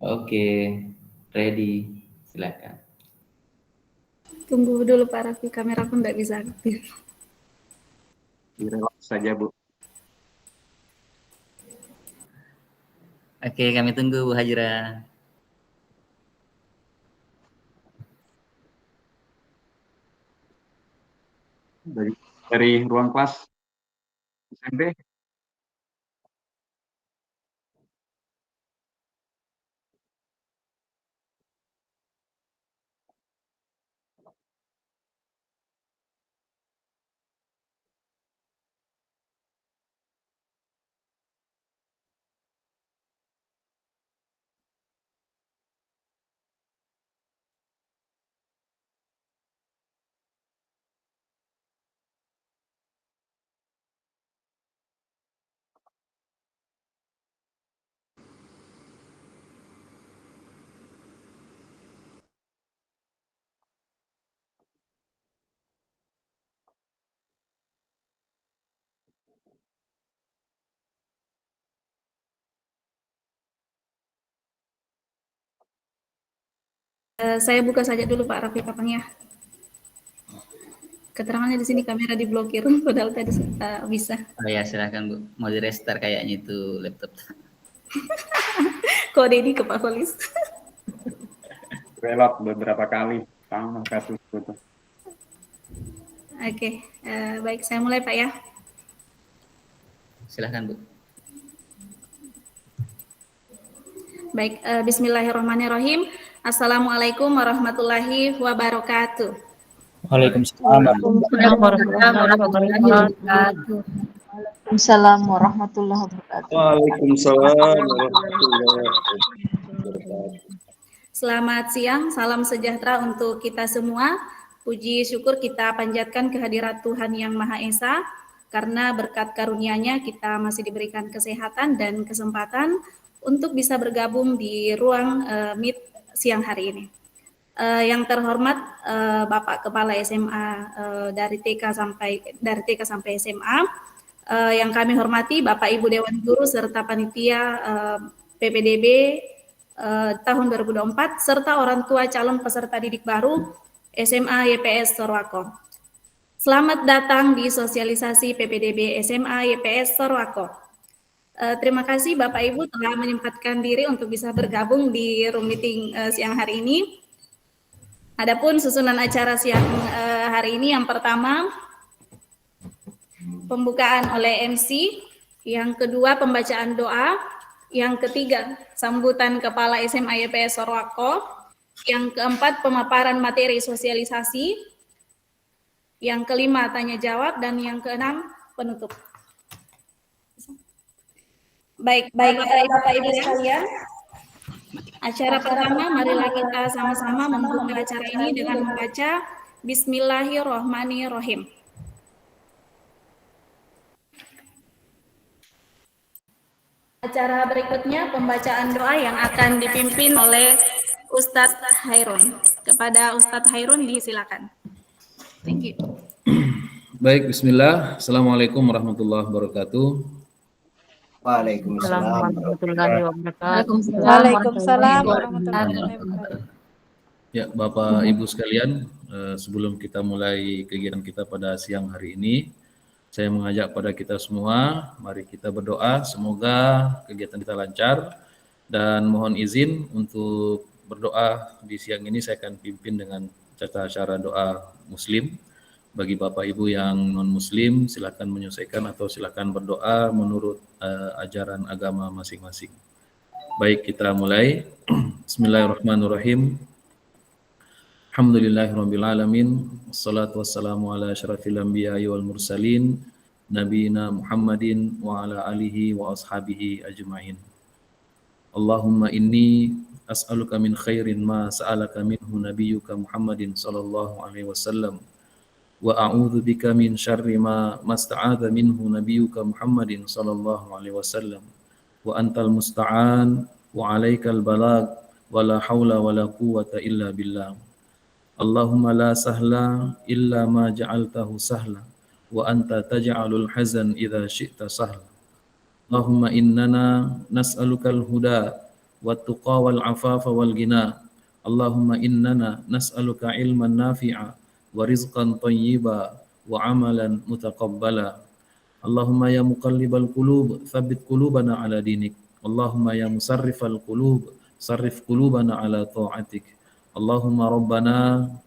Oke, ready. Silakan. Tunggu dulu Pak Raffi, kamera pun nggak bisa aktif. Direlak saja, Bu. Oke, kami tunggu Bu Hajra. Dari ruang kelas SMP. Saya buka saja dulu Pak Raffi papanya. Keterangannya di sini kamera diblokir, padahal tadi bisa. Oh ya, silakan Bu. Mau di restart kayaknya itu laptop. Kode ini ke Pak Polis. Relak beberapa kali sama kasus itu. Oke, baik saya mulai Pak ya. Silakan Bu. Baik, bismillahirrahmanirrahim. Assalamualaikum warahmatullahi wabarakatuh. Waalaikumsalam. Waalaikumsalam warahmatullahi wabarakatuh. Waalaikumsalam warahmatullahi wabarakatuh. Selamat siang, salam sejahtera untuk kita semua. Puji syukur kita panjatkan kehadirat Tuhan Yang Maha Esa, karena berkat karunia-Nya kita masih diberikan kesehatan dan kesempatan untuk bisa bergabung di ruang Meet siang hari ini. Yang terhormat Bapak Kepala SMA dari TK sampai SMA, yang kami hormati Bapak Ibu Dewan Guru serta panitia PPDB tahun 2024 serta orang tua calon peserta didik baru SMA YPS Sorwako. Selamat datang di sosialisasi PPDB SMA YPS Sorwako. Terima kasih Bapak Ibu telah menyempatkan diri untuk bisa bergabung di room meeting siang hari ini. Adapun susunan acara siang hari ini, yang pertama pembukaan oleh MC, yang kedua pembacaan doa, yang ketiga sambutan Kepala SMA YPS Sorwako, yang keempat pemaparan materi sosialisasi, yang kelima tanya jawab, dan yang keenam penutup. Baik, Bapak Ibu sekalian, acara pertama marilah kita sama-sama membuka acara ini dengan membaca Bismillahirrohmanirrohim. Acara berikutnya pembacaan doa yang akan dipimpin oleh Ustadz Hairun. Kepada Ustadz Hairun disilakan. Thank you. Baik, bismillah. Assalamualaikum warahmatullahi wabarakatuh. Waalaikumsalam warahmatullahi wabarakatuh. Waalaikumsalam warahmatullahi wabarakatuh. Ya, Bapak Ibu sekalian, sebelum kita mulai kegiatan kita pada siang hari ini, saya mengajak pada kita semua, mari kita berdoa, semoga kegiatan kita lancar, dan mohon izin untuk berdoa di siang ini saya akan pimpin dengan tata cara doa Muslim. Bagi Bapak Ibu yang non-Muslim, silakan menyesuaikan atau silakan berdoa menurut ajaran agama masing-masing. Baik, kita mulai. Bismillahirrahmanirrahim. Alhamdulillahirrabbilalamin. Wassalatu wassalamu ala asyrafil anbiya'i wal mursalin, nabiyina Muhammadin wa ala alihi wa ashabihi ajma'in. Allahumma inni as'aluka min khairin ma sa'alaka minhu nabiyyuka Muhammadin sallallahu alaihi wasallam. Wa a'udzu bika min syarri ma masta'adza minhu nabiyyuka Muhammadin sallallahu alaihi wasallam. Wa antal musta'an wa 'alaikal balagh wa la haula wa la quwwata illa billah. Allahumma la sahla illa ma ja'altahu sahla wa anta taj'alul hazan idza syi'ta sahla. Allahumma innana nas'alukal huda والتقى والعفاف والغنى. اللهم إننا نسألك علما نافعا ورزقا طيبا وعملا متقبلا. اللهم يا مقلب القلوب ثبت قلوبنا على دينك. اللهم يا مصرف القلوب صرف قلوبنا على طاعتك. اللهم ربنا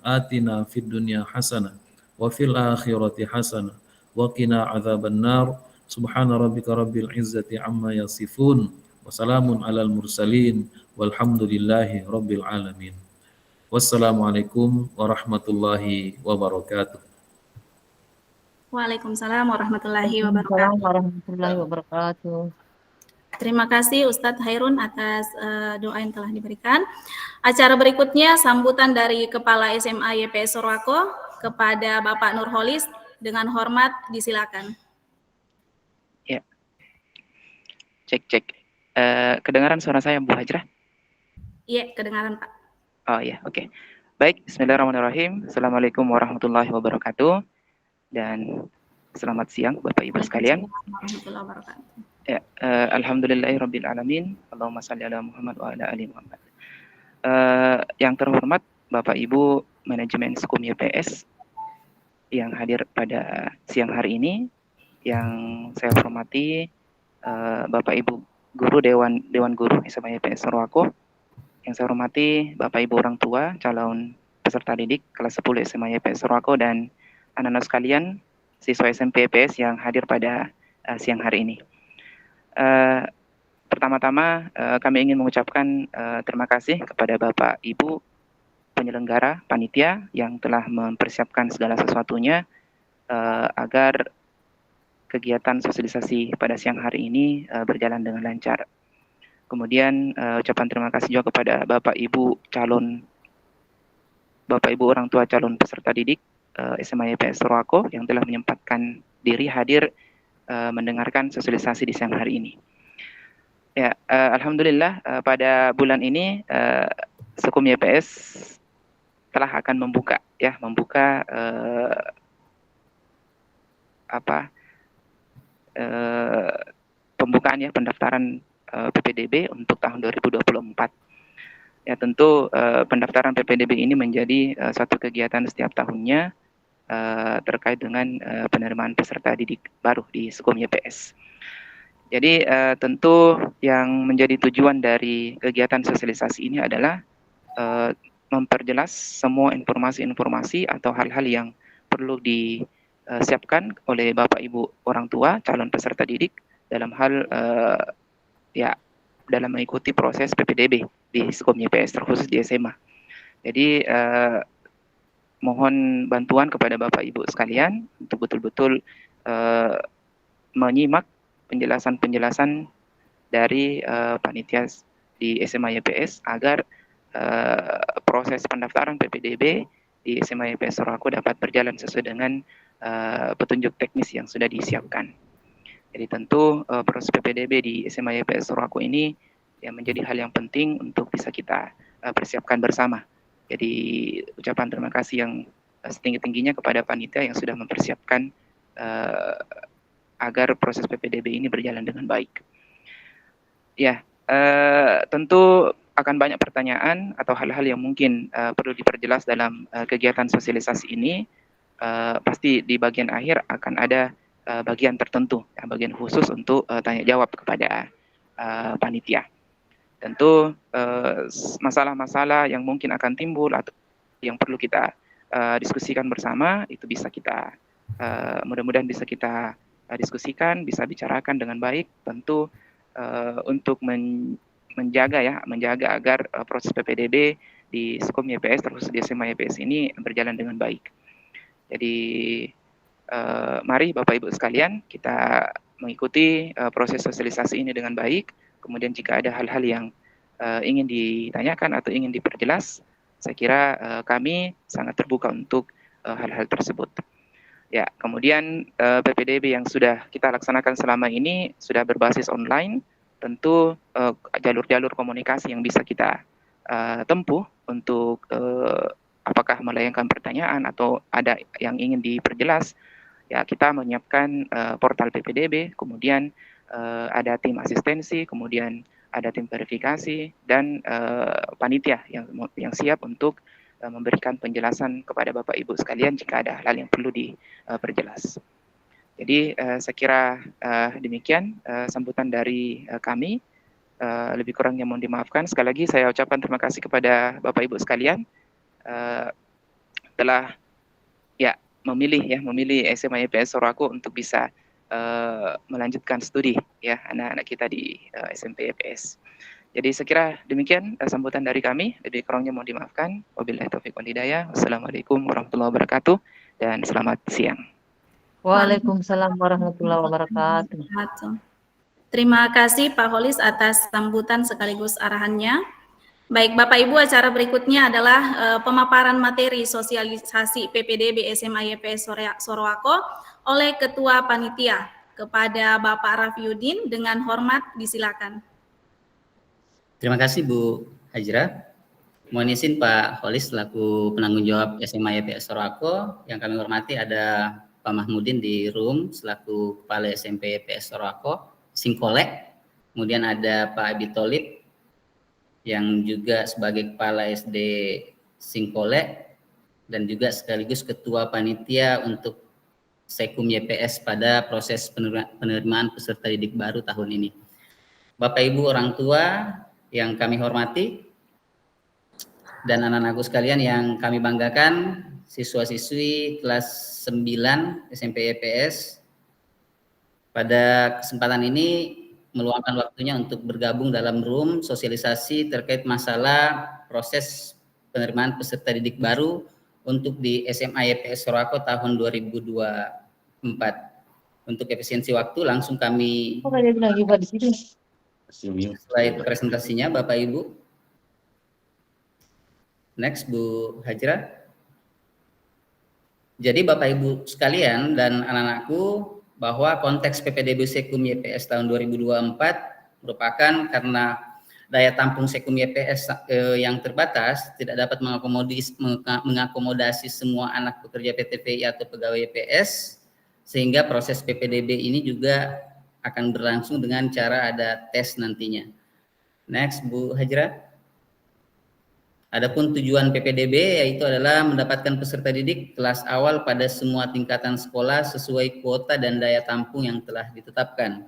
آتنا في الدنيا حسنة وفي الآخرة حسنة وقنا عذاب النار. سبحان ربك رب العزة عما يصفون وسلام على المرسلين والحمد لله رب العالمين. Wassalamualaikum warahmatullahi wabarakatuh. Waalaikumsalam warahmatullahi wabarakatuh. Waalaikumsalam warahmatullahi wabarakatuh. Terima kasih Ustadz Hairun atas doa yang telah diberikan. Acara berikutnya sambutan dari Kepala SMA YPS Sorwako kepada Bapak Nurholis, dengan hormat disilakan. Ya, cek. Kedengaran suara saya, Bu Hajrah? Iya, kedengaran Pak. Oh ya, oke. Baik, bismillahirrahmanirrahim. Assalamualaikum warahmatullahi wabarakatuh. Dan selamat siang Bapak Ibu sekalian. Warahmatullahi wabarakatuh. Ya, alhamdulillahirabbil alamin. Allahumma shalli ala Muhammad wa ala ali Muhammad. Yang terhormat Bapak Ibu manajemen Skum YPS yang hadir pada siang hari ini, yang saya hormati Bapak Ibu guru Dewan Guru SMA YPS Sorwako, yang saya hormati Bapak Ibu orang tua calon peserta didik kelas 10 SMA YPS Sorwako dan anak-anak sekalian siswa SMP YPS yang hadir pada siang hari ini. Pertama-tama kami ingin mengucapkan terima kasih kepada Bapak Ibu penyelenggara panitia yang telah mempersiapkan segala sesuatunya agar kegiatan sosialisasi pada siang hari ini berjalan dengan lancar. Kemudian ucapan terima kasih juga kepada Bapak Ibu orang tua calon peserta didik SMA YPS Sorwako yang telah menyempatkan diri hadir mendengarkan sosialisasi di siang hari ini. Ya, alhamdulillah pada bulan ini Skum YPS telah akan membuka pembukaan pendaftaran PPDB untuk tahun 2024. Ya, tentu pendaftaran PPDB ini menjadi suatu kegiatan setiap tahunnya terkait dengan penerimaan peserta didik baru di Skum YPS. Jadi tentu yang menjadi tujuan dari kegiatan sosialisasi ini adalah memperjelas semua informasi-informasi atau hal-hal yang perlu disiapkan oleh Bapak Ibu orang tua calon peserta didik dalam hal dalam mengikuti proses PPDB di Skum YPS terkhusus di SMA. Jadi mohon bantuan kepada Bapak Ibu sekalian untuk betul-betul menyimak penjelasan-penjelasan dari panitia di SMA YPS agar proses pendaftaran PPDB di SMA YPS Sorwako dapat berjalan sesuai dengan petunjuk teknis yang sudah disiapkan. Jadi tentu proses PPDB di SMA YPS Sorwako ini yang menjadi hal yang penting untuk bisa kita persiapkan bersama. Jadi ucapan terima kasih yang setinggi-tingginya kepada panitia yang sudah mempersiapkan agar proses PPDB ini berjalan dengan baik. Ya, tentu akan banyak pertanyaan atau hal-hal yang mungkin perlu diperjelas dalam kegiatan sosialisasi ini. Pasti di bagian akhir akan ada bagian tertentu, bagian khusus untuk tanya jawab kepada panitia. Tentu masalah-masalah yang mungkin akan timbul atau yang perlu kita diskusikan bersama itu bisa kita mudah-mudahan bisa kita diskusikan, bisa bicarakan dengan baik. Tentu untuk menjaga agar proses PPDB di Skum YPS terkhusus di SMA YPS ini berjalan dengan baik. Jadi mari Bapak Ibu sekalian kita mengikuti proses sosialisasi ini dengan baik. Kemudian jika ada hal-hal yang ingin ditanyakan atau ingin diperjelas, saya kira kami sangat terbuka untuk hal-hal tersebut. Ya, kemudian PPDB yang sudah kita laksanakan selama ini sudah berbasis online. Tentu jalur-jalur komunikasi yang bisa kita tempuh untuk apakah melayangkan pertanyaan atau ada yang ingin diperjelas, ya kita menyiapkan portal PPDB, kemudian ada tim asistensi, kemudian ada tim verifikasi dan panitia yang siap untuk memberikan penjelasan kepada Bapak Ibu sekalian jika ada hal yang perlu diperjelas. Jadi saya kira demikian sambutan dari kami. Lebih kurangnya mohon dimaafkan. Sekali lagi saya ucapkan terima kasih kepada Bapak Ibu sekalian telah memilih SMA YPS Sorowako untuk bisa melanjutkan studi ya anak-anak kita di SMP YPS. Jadi saya kira demikian sambutan dari kami. Lebih kurangnya mohon dimaafkan. Wabillahi taufiq wal hidayah. Wassalamualaikum warahmatullahi wabarakatuh dan selamat siang. Waalaikumsalam warahmatullahi wabarakatuh. Terima kasih Pak Holis atas sambutan sekaligus arahannya. Baik Bapak Ibu, acara berikutnya adalah pemaparan materi sosialisasi PPDB SMA YPS Sorowako oleh Ketua Panitia. Kepada Bapak Rafiuddin dengan hormat disilakan. Terima kasih Bu Hajra. Mohon izin Pak Holis selaku penanggung jawab SMA YPS Sorowako. Yang kami hormati ada Pak Mahmudin di room selaku Kepala SMP YPS Sorowako, Singkolek. Kemudian ada Pak Abi Tolib yang juga sebagai Kepala SD Singkolek dan juga sekaligus Ketua Panitia untuk Sekum YPS pada proses penerimaan peserta didik baru tahun ini. Bapak Ibu orang tua yang kami hormati dan anak-anakku sekalian yang kami banggakan, siswa-siswi kelas 9 SMP YPS, pada kesempatan ini meluangkan waktunya untuk bergabung dalam room sosialisasi terkait masalah proses penerimaan peserta didik baru untuk di SMA YPS Sorowako tahun 2024. Untuk efisiensi waktu langsung kami slide presentasinya Bapak Ibu. Next Bu Hajra. Jadi Bapak Ibu sekalian dan anak-anakku, bahwa konteks PPDB Sekum YPS tahun 2024 merupakan karena daya tampung Sekum YPS yang terbatas tidak dapat mengakomodasi semua anak pekerja PTVI atau pegawai YPS, sehingga proses PPDB ini juga akan berlangsung dengan cara ada tes nantinya. Next Bu Hajra. Adapun tujuan PPDB yaitu adalah mendapatkan peserta didik kelas awal pada semua tingkatan sekolah sesuai kuota dan daya tampung yang telah ditetapkan.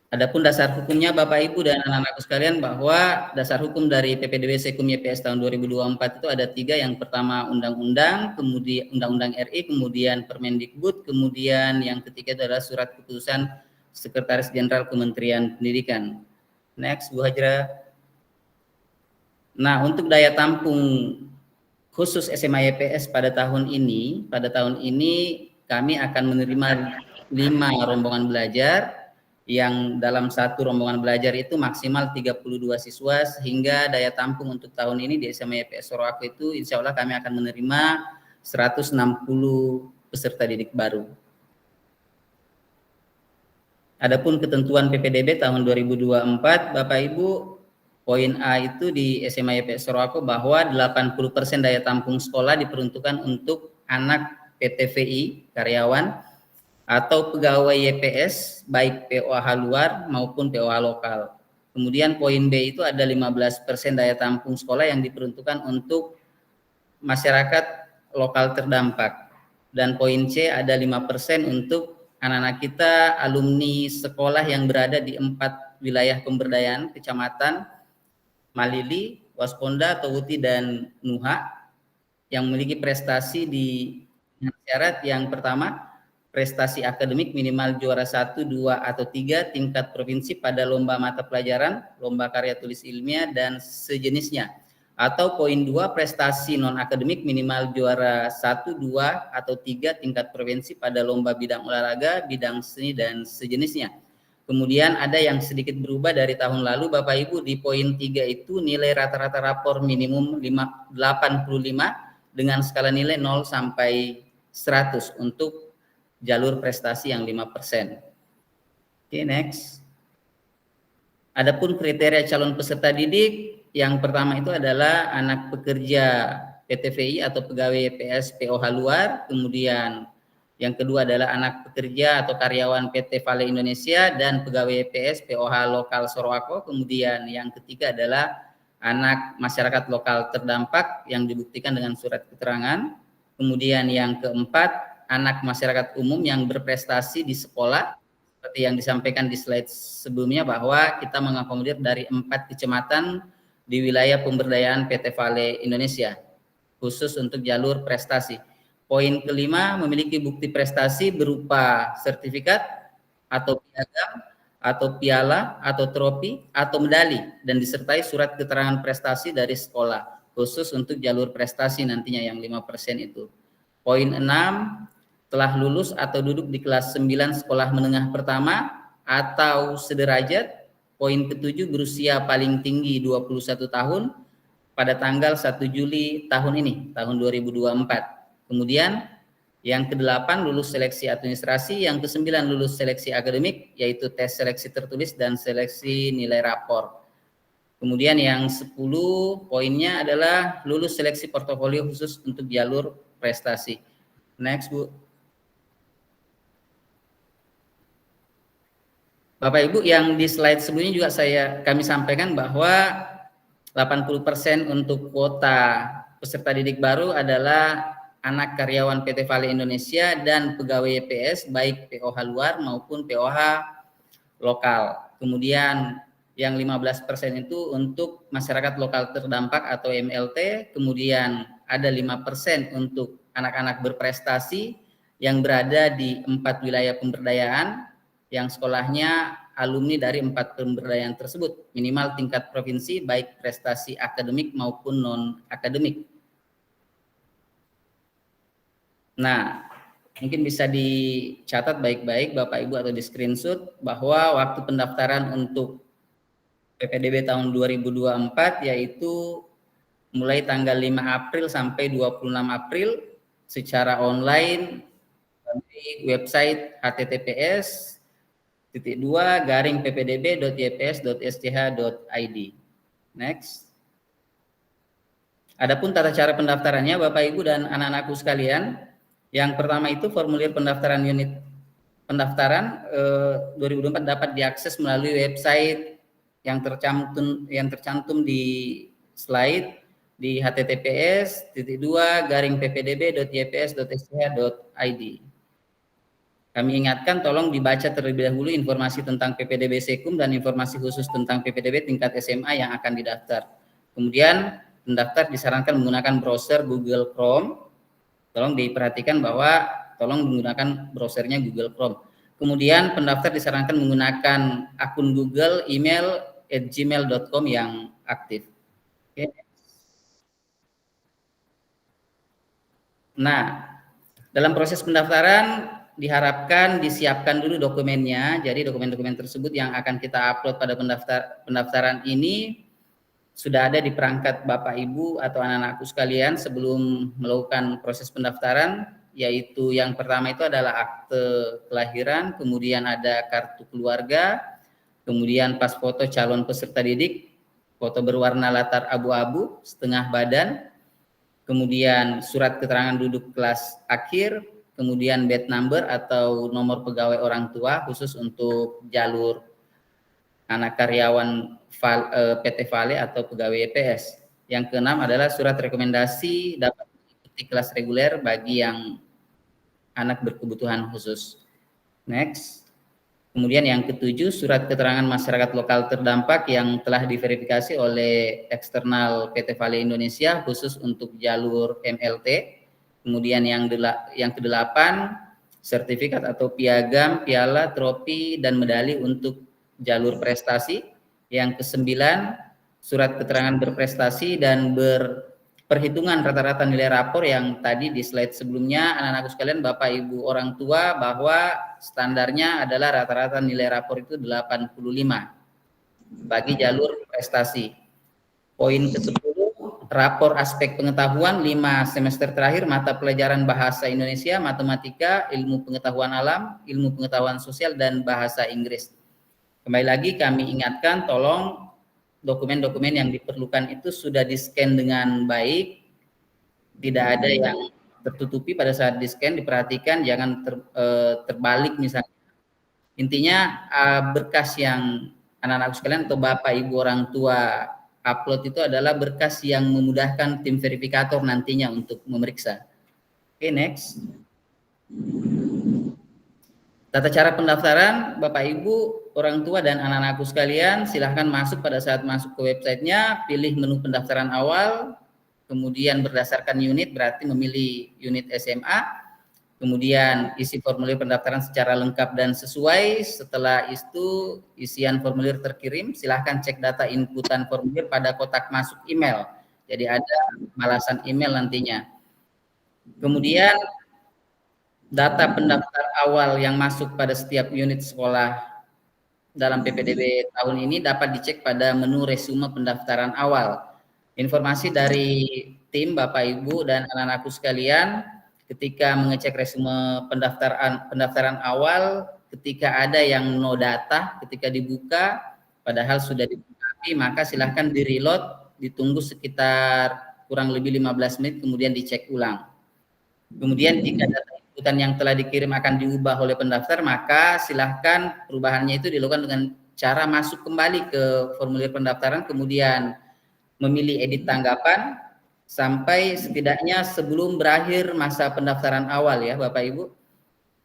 Adapun dasar hukumnya Bapak Ibu dan anak-anakku sekalian, bahwa dasar hukum dari PPDB Sekum YPS tahun 2024 itu ada 3. Yang pertama undang-undang, kemudian undang-undang RI, kemudian Permendikbud, kemudian yang ketiga adalah surat keputusan Sekretaris Jenderal Kementerian Pendidikan. Next Bu Hajra. Nah, untuk daya tampung khusus SMA YPS pada tahun ini kami akan menerima 5 rombongan belajar, yang dalam satu rombongan belajar itu maksimal 32 siswa, sehingga daya tampung untuk tahun ini di SMA YPS Sorowako itu insya Allah kami akan menerima 160 peserta didik baru. Adapun ketentuan PPDB tahun 2024, Bapak Ibu, poin A itu di SMA YPS Sorowako bahwa 80% daya tampung sekolah diperuntukkan untuk anak PTVI, karyawan, atau pegawai YPS, baik POH luar maupun POH lokal. Kemudian poin B itu ada 15% daya tampung sekolah yang diperuntukkan untuk masyarakat lokal terdampak. Dan poin C ada 5% untuk anak-anak kita alumni sekolah yang berada di 4 wilayah pemberdayaan kecamatan Malili, Wasponda, Towuti, dan Nuha yang memiliki prestasi di syarat yang pertama, prestasi akademik minimal juara 1, 2, atau 3 tingkat provinsi pada lomba mata pelajaran, lomba karya tulis ilmiah, dan sejenisnya. Atau poin 2, prestasi non-akademik minimal juara 1, 2, atau 3 tingkat provinsi pada lomba bidang olahraga, bidang seni, dan sejenisnya. Kemudian ada yang sedikit berubah dari tahun lalu Bapak Ibu, di poin 3 itu nilai rata-rata rapor minimum 85 dengan skala nilai 0 sampai 100 untuk jalur prestasi yang 5%. Oke, next. Adapun kriteria calon peserta didik, yang pertama itu adalah anak pekerja PTVI atau pegawai YPS POH luar, kemudian yang kedua adalah anak pekerja atau karyawan PT Vale Indonesia dan pegawai EPS POH lokal Sorowako. Kemudian yang ketiga adalah anak masyarakat lokal terdampak yang dibuktikan dengan surat keterangan. Kemudian yang keempat, anak masyarakat umum yang berprestasi di sekolah, seperti yang disampaikan di slide sebelumnya bahwa kita mengakomodir dari 4 kecamatan di wilayah pemberdayaan PT Vale Indonesia, khusus untuk jalur prestasi. Poin kelima, memiliki bukti prestasi berupa sertifikat atau piagam atau piala atau trofi atau medali dan disertai surat keterangan prestasi dari sekolah, khusus untuk jalur prestasi nantinya yang 5% itu. Poin 6, telah lulus atau duduk di kelas 9 sekolah menengah pertama atau sederajat. Poin ke-7, berusia paling tinggi 21 tahun pada tanggal 1 Juli tahun ini, tahun 2024. Kemudian yang ke-8 lulus seleksi administrasi, yang ke-9 lulus seleksi akademik, yaitu tes seleksi tertulis dan seleksi nilai rapor. Kemudian yang 10 poinnya adalah lulus seleksi portofolio khusus untuk jalur prestasi. Next, Bu. Bapak Ibu, yang di slide sebelumnya juga kami sampaikan bahwa 80% untuk kuota peserta didik baru adalah anak karyawan PT Vale Indonesia dan pegawai EPS baik POH luar maupun POH lokal. Kemudian yang 15% itu untuk masyarakat lokal terdampak atau MLT. Kemudian ada 5% untuk anak-anak berprestasi yang berada di 4 wilayah pemberdayaan yang sekolahnya alumni dari 4 pemberdayaan tersebut, minimal tingkat provinsi baik prestasi akademik maupun non-akademik. Nah, mungkin bisa dicatat baik-baik Bapak Ibu atau di screenshot bahwa waktu pendaftaran untuk PPDB tahun 2024 yaitu mulai tanggal 5 April sampai 26 April secara online di website https://ppdb.yps.sch.id. Next. Adapun tata cara pendaftarannya Bapak Ibu dan anak-anakku sekalian, yang pertama itu formulir pendaftaran unit pendaftaran 2024 dapat diakses melalui website yang tercantum di slide di https://ppdb.yps.sch.id. Kami ingatkan tolong dibaca terlebih dahulu informasi tentang PPDB Sekum dan informasi khusus tentang PPDB tingkat SMA yang akan didaftar. Kemudian pendaftar disarankan menggunakan browser Google Chrome. Tolong diperhatikan bahwa tolong menggunakan browsernya Google Chrome. Kemudian pendaftar disarankan menggunakan akun Google, email @gmail.com yang aktif. Oke. Nah, dalam proses pendaftaran diharapkan disiapkan dulu dokumennya. Jadi dokumen-dokumen tersebut yang akan kita upload pada pendaftaran ini sudah ada di perangkat Bapak Ibu atau anak-anakku sekalian sebelum melakukan proses pendaftaran, yaitu yang pertama itu adalah akte kelahiran, kemudian ada kartu keluarga, kemudian pas foto calon peserta didik, foto berwarna latar abu-abu setengah badan, kemudian surat keterangan duduk kelas akhir, kemudian badge number atau nomor pegawai orang tua khusus untuk jalur anak karyawan PT Vale atau pegawai EPS. Yang keenam adalah surat rekomendasi dapat mengikuti kelas reguler bagi yang anak berkebutuhan khusus. Next. Kemudian yang ketujuh, surat keterangan masyarakat lokal terdampak yang telah diverifikasi oleh eksternal PT Vale Indonesia khusus untuk jalur MLT. Kemudian yang kedelapan, sertifikat atau piagam, piala, trofi, dan medali untuk jalur prestasi. Yang kesembilan, surat keterangan berprestasi dan perhitungan rata-rata nilai rapor yang tadi di slide sebelumnya anak-anakku sekalian, Bapak Ibu orang tua, bahwa standarnya adalah rata-rata nilai rapor itu 85 bagi jalur prestasi. Poin ke-10, rapor aspek pengetahuan 5 semester terakhir mata pelajaran bahasa Indonesia, matematika, ilmu pengetahuan alam, ilmu pengetahuan sosial, dan bahasa Inggris. Kembali lagi kami ingatkan, tolong dokumen-dokumen yang diperlukan itu sudah di-scan dengan baik, tidak ada yang tertutupi pada saat di-scan, diperhatikan jangan terbalik misalnya. Intinya berkas yang anak-anak sekalian atau bapak ibu orang tua upload itu adalah berkas yang memudahkan tim verifikator nantinya untuk memeriksa. Oke, next. Tata cara pendaftaran, Bapak Ibu, orang tua dan anak-anakku sekalian, silahkan masuk pada saat masuk ke websitenya, pilih menu pendaftaran awal, kemudian berdasarkan unit, berarti memilih unit SMA, kemudian isi formulir pendaftaran secara lengkap dan sesuai. Setelah itu, isian formulir terkirim, silahkan cek data inputan formulir pada kotak masuk email. Jadi ada balasan email nantinya. Kemudian data pendaftar awal yang masuk pada setiap unit sekolah dalam PPDB tahun ini dapat dicek pada menu resume pendaftaran awal. Informasi dari tim Bapak Ibu dan anak-anakku sekalian, ketika mengecek resume pendaftaran awal, ketika ada yang no data, ketika dibuka, padahal sudah dibuka, maka silahkan di-reload, ditunggu sekitar kurang lebih 15 menit, kemudian dicek ulang. Kemudian jika data inputan yang telah dikirim akan diubah oleh pendaftar, maka silahkan perubahannya itu dilakukan dengan cara masuk kembali ke formulir pendaftaran, kemudian memilih edit tanggapan, sampai setidaknya sebelum berakhir masa pendaftaran awal ya Bapak Ibu.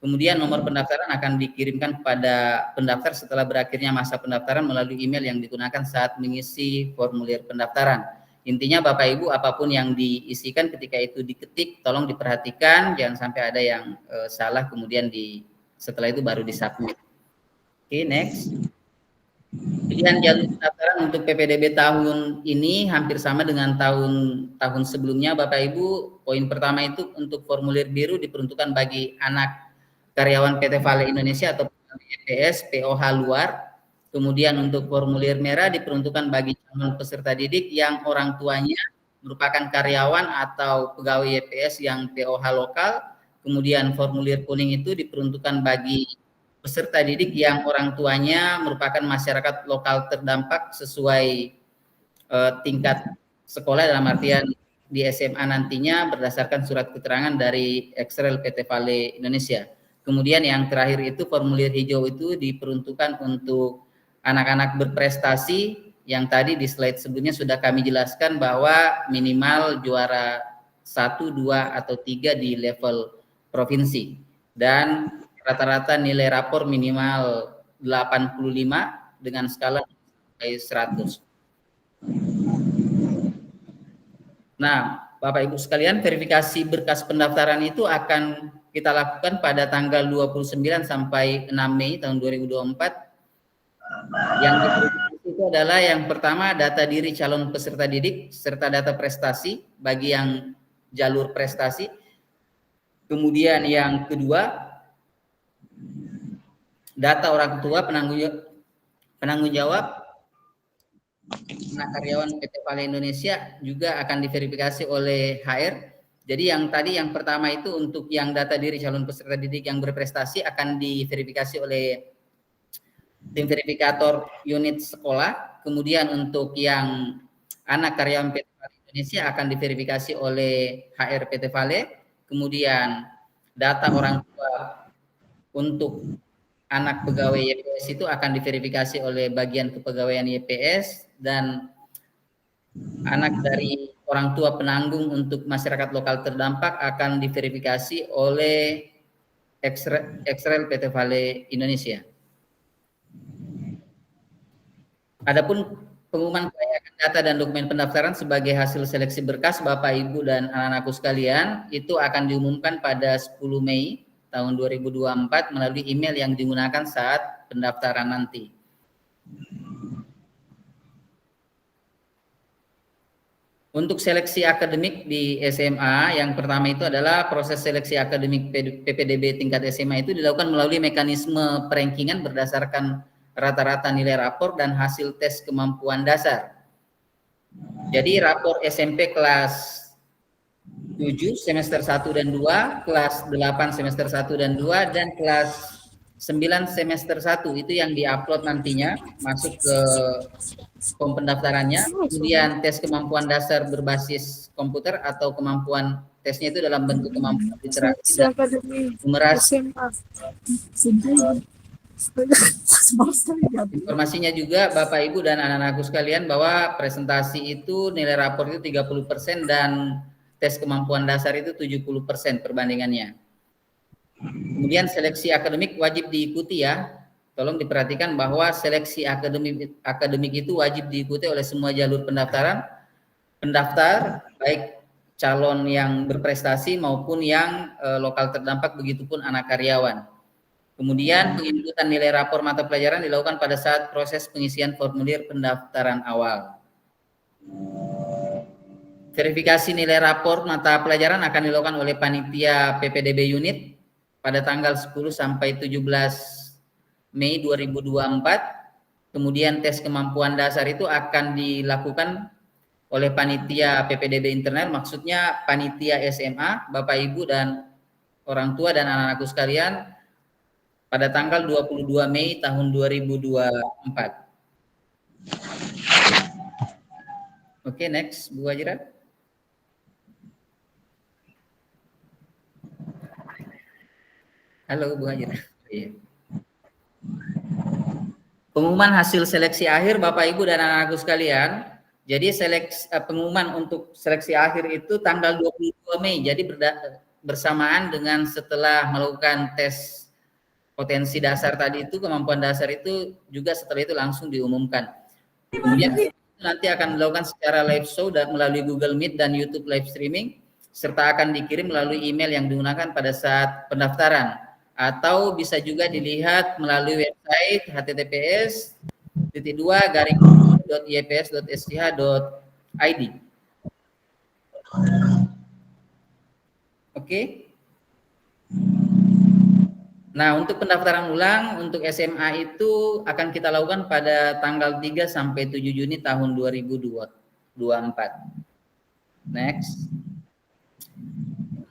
Kemudian nomor pendaftaran akan dikirimkan kepada pendaftar setelah berakhirnya masa pendaftaran melalui email yang digunakan saat mengisi formulir pendaftaran. Intinya Bapak Ibu, apapun yang diisikan ketika itu diketik, tolong diperhatikan, jangan sampai ada yang salah, kemudian setelah itu baru disubmit. Oke, next. Pilihan jalur pendaftaran untuk PPDB tahun ini hampir sama dengan tahun sebelumnya Bapak Ibu. Poin pertama itu untuk formulir biru diperuntukkan bagi anak karyawan PT Vale Indonesia atau EPS POH luar. Kemudian untuk formulir merah diperuntukkan bagi calon peserta didik yang orang tuanya merupakan karyawan atau pegawai YPS yang POH lokal. Kemudian formulir kuning itu diperuntukkan bagi peserta didik yang orang tuanya merupakan masyarakat lokal terdampak sesuai tingkat sekolah, dalam artian di SMA nantinya berdasarkan surat keterangan dari Xrel PT Vale Indonesia. Kemudian yang terakhir itu formulir hijau itu diperuntukkan untuk anak-anak berprestasi yang tadi di slide sebelumnya sudah kami jelaskan bahwa minimal juara 1, 2, atau 3 di level provinsi. Dan rata-rata nilai rapor minimal 85 dengan skala 100. Nah, Bapak Ibu sekalian, verifikasi berkas pendaftaran itu akan kita lakukan pada tanggal 29 sampai 6 Mei tahun 2024. Yang diverifikasi itu adalah yang pertama data diri calon peserta didik serta data prestasi bagi yang jalur prestasi. Kemudian yang kedua data orang tua penanggung jawab anak karyawan PT Vale Indonesia juga akan diverifikasi oleh HR. Jadi yang tadi yang pertama itu untuk yang data diri calon peserta didik yang berprestasi akan diverifikasi oleh tim verifikator unit sekolah. Kemudian untuk yang anak karyawan PT Vale Indonesia akan diverifikasi oleh HR PT Vale. Kemudian data orang tua untuk anak pegawai YPS itu akan diverifikasi oleh bagian kepegawaian YPS, dan anak dari orang tua penanggung untuk masyarakat lokal terdampak akan diverifikasi oleh Xrel PT Vale Indonesia. Adapun pengumuman kelayakan data dan dokumen pendaftaran sebagai hasil seleksi berkas Bapak Ibu dan anak-anakku sekalian itu akan diumumkan pada 10 Mei tahun 2024 melalui email yang digunakan saat pendaftaran nanti. Untuk seleksi akademik di SMA, yang pertama itu adalah proses seleksi akademik PPDB tingkat SMA itu dilakukan melalui mekanisme perankingan berdasarkan rata-rata nilai rapor dan hasil tes kemampuan dasar. Jadi rapor SMP kelas 7 semester 1 dan 2, kelas 8 semester 1 dan 2, dan kelas 9 semester 1 itu yang diupload nantinya masuk ke form pendaftarannya, kemudian tes kemampuan dasar berbasis komputer atau kemampuan tesnya itu dalam bentuk kemampuan literasi dan numerasi. Informasinya juga Bapak Ibu dan anak-anakku sekalian bahwa presentasi itu nilai rapor itu 30% dan tes kemampuan dasar itu 70% perbandingannya. Kemudian seleksi akademik wajib diikuti ya. Tolong diperhatikan bahwa seleksi akademik itu wajib diikuti oleh semua jalur pendaftar, baik calon yang berprestasi maupun yang lokal terdampak, begitupun anak karyawan. Kemudian penginputan nilai rapor mata pelajaran dilakukan pada saat proses pengisian formulir pendaftaran awal. Verifikasi nilai rapor mata pelajaran akan dilakukan oleh panitia PPDB unit pada tanggal 10 sampai 17 Mei 2024. Kemudian tes kemampuan dasar itu akan dilakukan oleh panitia PPDB internal, maksudnya panitia SMA, Bapak Ibu dan orang tua dan anak-anakku sekalian, pada tanggal 22 Mei tahun 2024. Oke, next, Bu Hajira. Halo, Bu Hajira. Iya. Pengumuman hasil seleksi akhir Bapak Ibu dan anak-anakku sekalian. Jadi pengumuman untuk seleksi akhir itu tanggal 22 Mei. Jadi bersamaan dengan setelah melakukan tes potensi dasar tadi itu, kemampuan dasar itu juga setelah itu langsung diumumkan. Kemudian nanti akan dilakukan secara live show dan melalui Google Meet dan YouTube live streaming, serta akan dikirim melalui email yang digunakan pada saat pendaftaran, atau bisa juga dilihat melalui website https://ips.sch.id. Oke. Nah, untuk pendaftaran ulang untuk SMA itu akan kita lakukan pada tanggal 3 sampai 7 Juni tahun 2024. Next.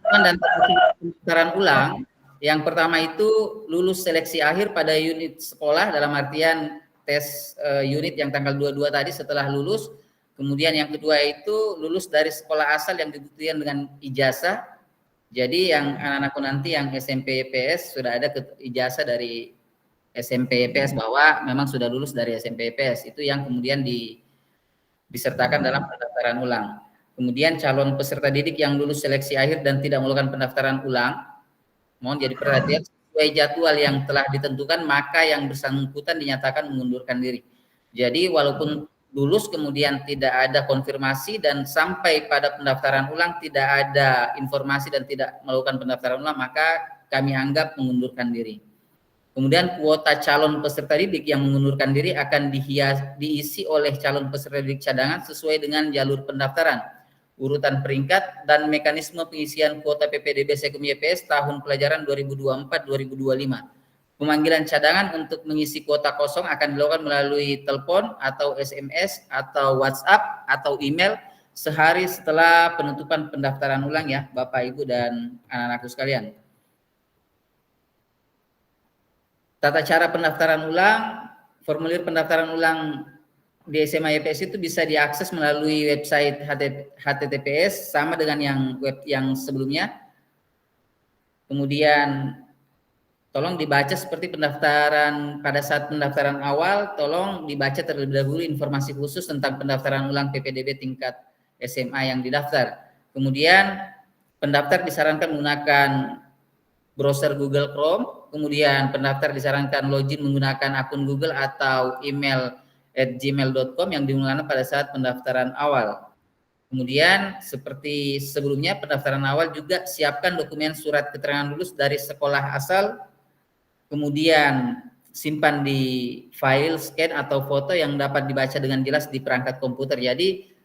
Dan pendaftaran ulang, yang pertama itu lulus seleksi akhir pada unit sekolah, dalam artian tes unit yang tanggal 22 tadi setelah lulus. Kemudian yang kedua itu lulus dari sekolah asal yang dibuktikan dengan ijazah. Jadi yang anak-anakku nanti yang SMP IPS sudah ada ijazah dari SMP IPS bahwa memang sudah lulus dari SMP IPS. Itu yang kemudian disertakan dalam pendaftaran ulang. Kemudian calon peserta didik yang lulus seleksi akhir dan tidak melakukan pendaftaran ulang, mohon jadi perhatian, sesuai jadwal yang telah ditentukan, maka yang bersangkutan dinyatakan mengundurkan diri. Jadi walaupun lulus kemudian tidak ada konfirmasi dan sampai pada pendaftaran ulang tidak ada informasi dan tidak melakukan pendaftaran ulang, maka kami anggap mengundurkan diri. Kemudian kuota calon peserta didik yang mengundurkan diri akan diisi oleh calon peserta didik cadangan sesuai dengan jalur pendaftaran, urutan peringkat, dan mekanisme pengisian kuota PPDB Sekum YPS tahun pelajaran 2024-2025. Pemanggilan cadangan untuk mengisi kuota kosong akan dilakukan melalui telepon atau SMS atau WhatsApp atau email sehari setelah penutupan pendaftaran ulang ya, Bapak Ibu dan anak-anakku sekalian. Tata cara pendaftaran ulang, formulir pendaftaran ulang di SMA YPS itu bisa diakses melalui website HTTPS sama dengan yang sebelumnya. Kemudian tolong dibaca seperti pendaftaran pada saat pendaftaran awal, tolong dibaca terlebih dahulu informasi khusus tentang pendaftaran ulang PPDB tingkat SMA yang didaftar. Kemudian pendaftar disarankan menggunakan browser Google Chrome, kemudian pendaftar disarankan login menggunakan akun Google atau email @gmail.com yang digunakan pada saat pendaftaran awal. Kemudian seperti sebelumnya pendaftaran awal juga siapkan dokumen surat keterangan lulus dari sekolah asal, kemudian simpan di file, scan atau foto yang dapat dibaca dengan jelas di perangkat komputer. Jadi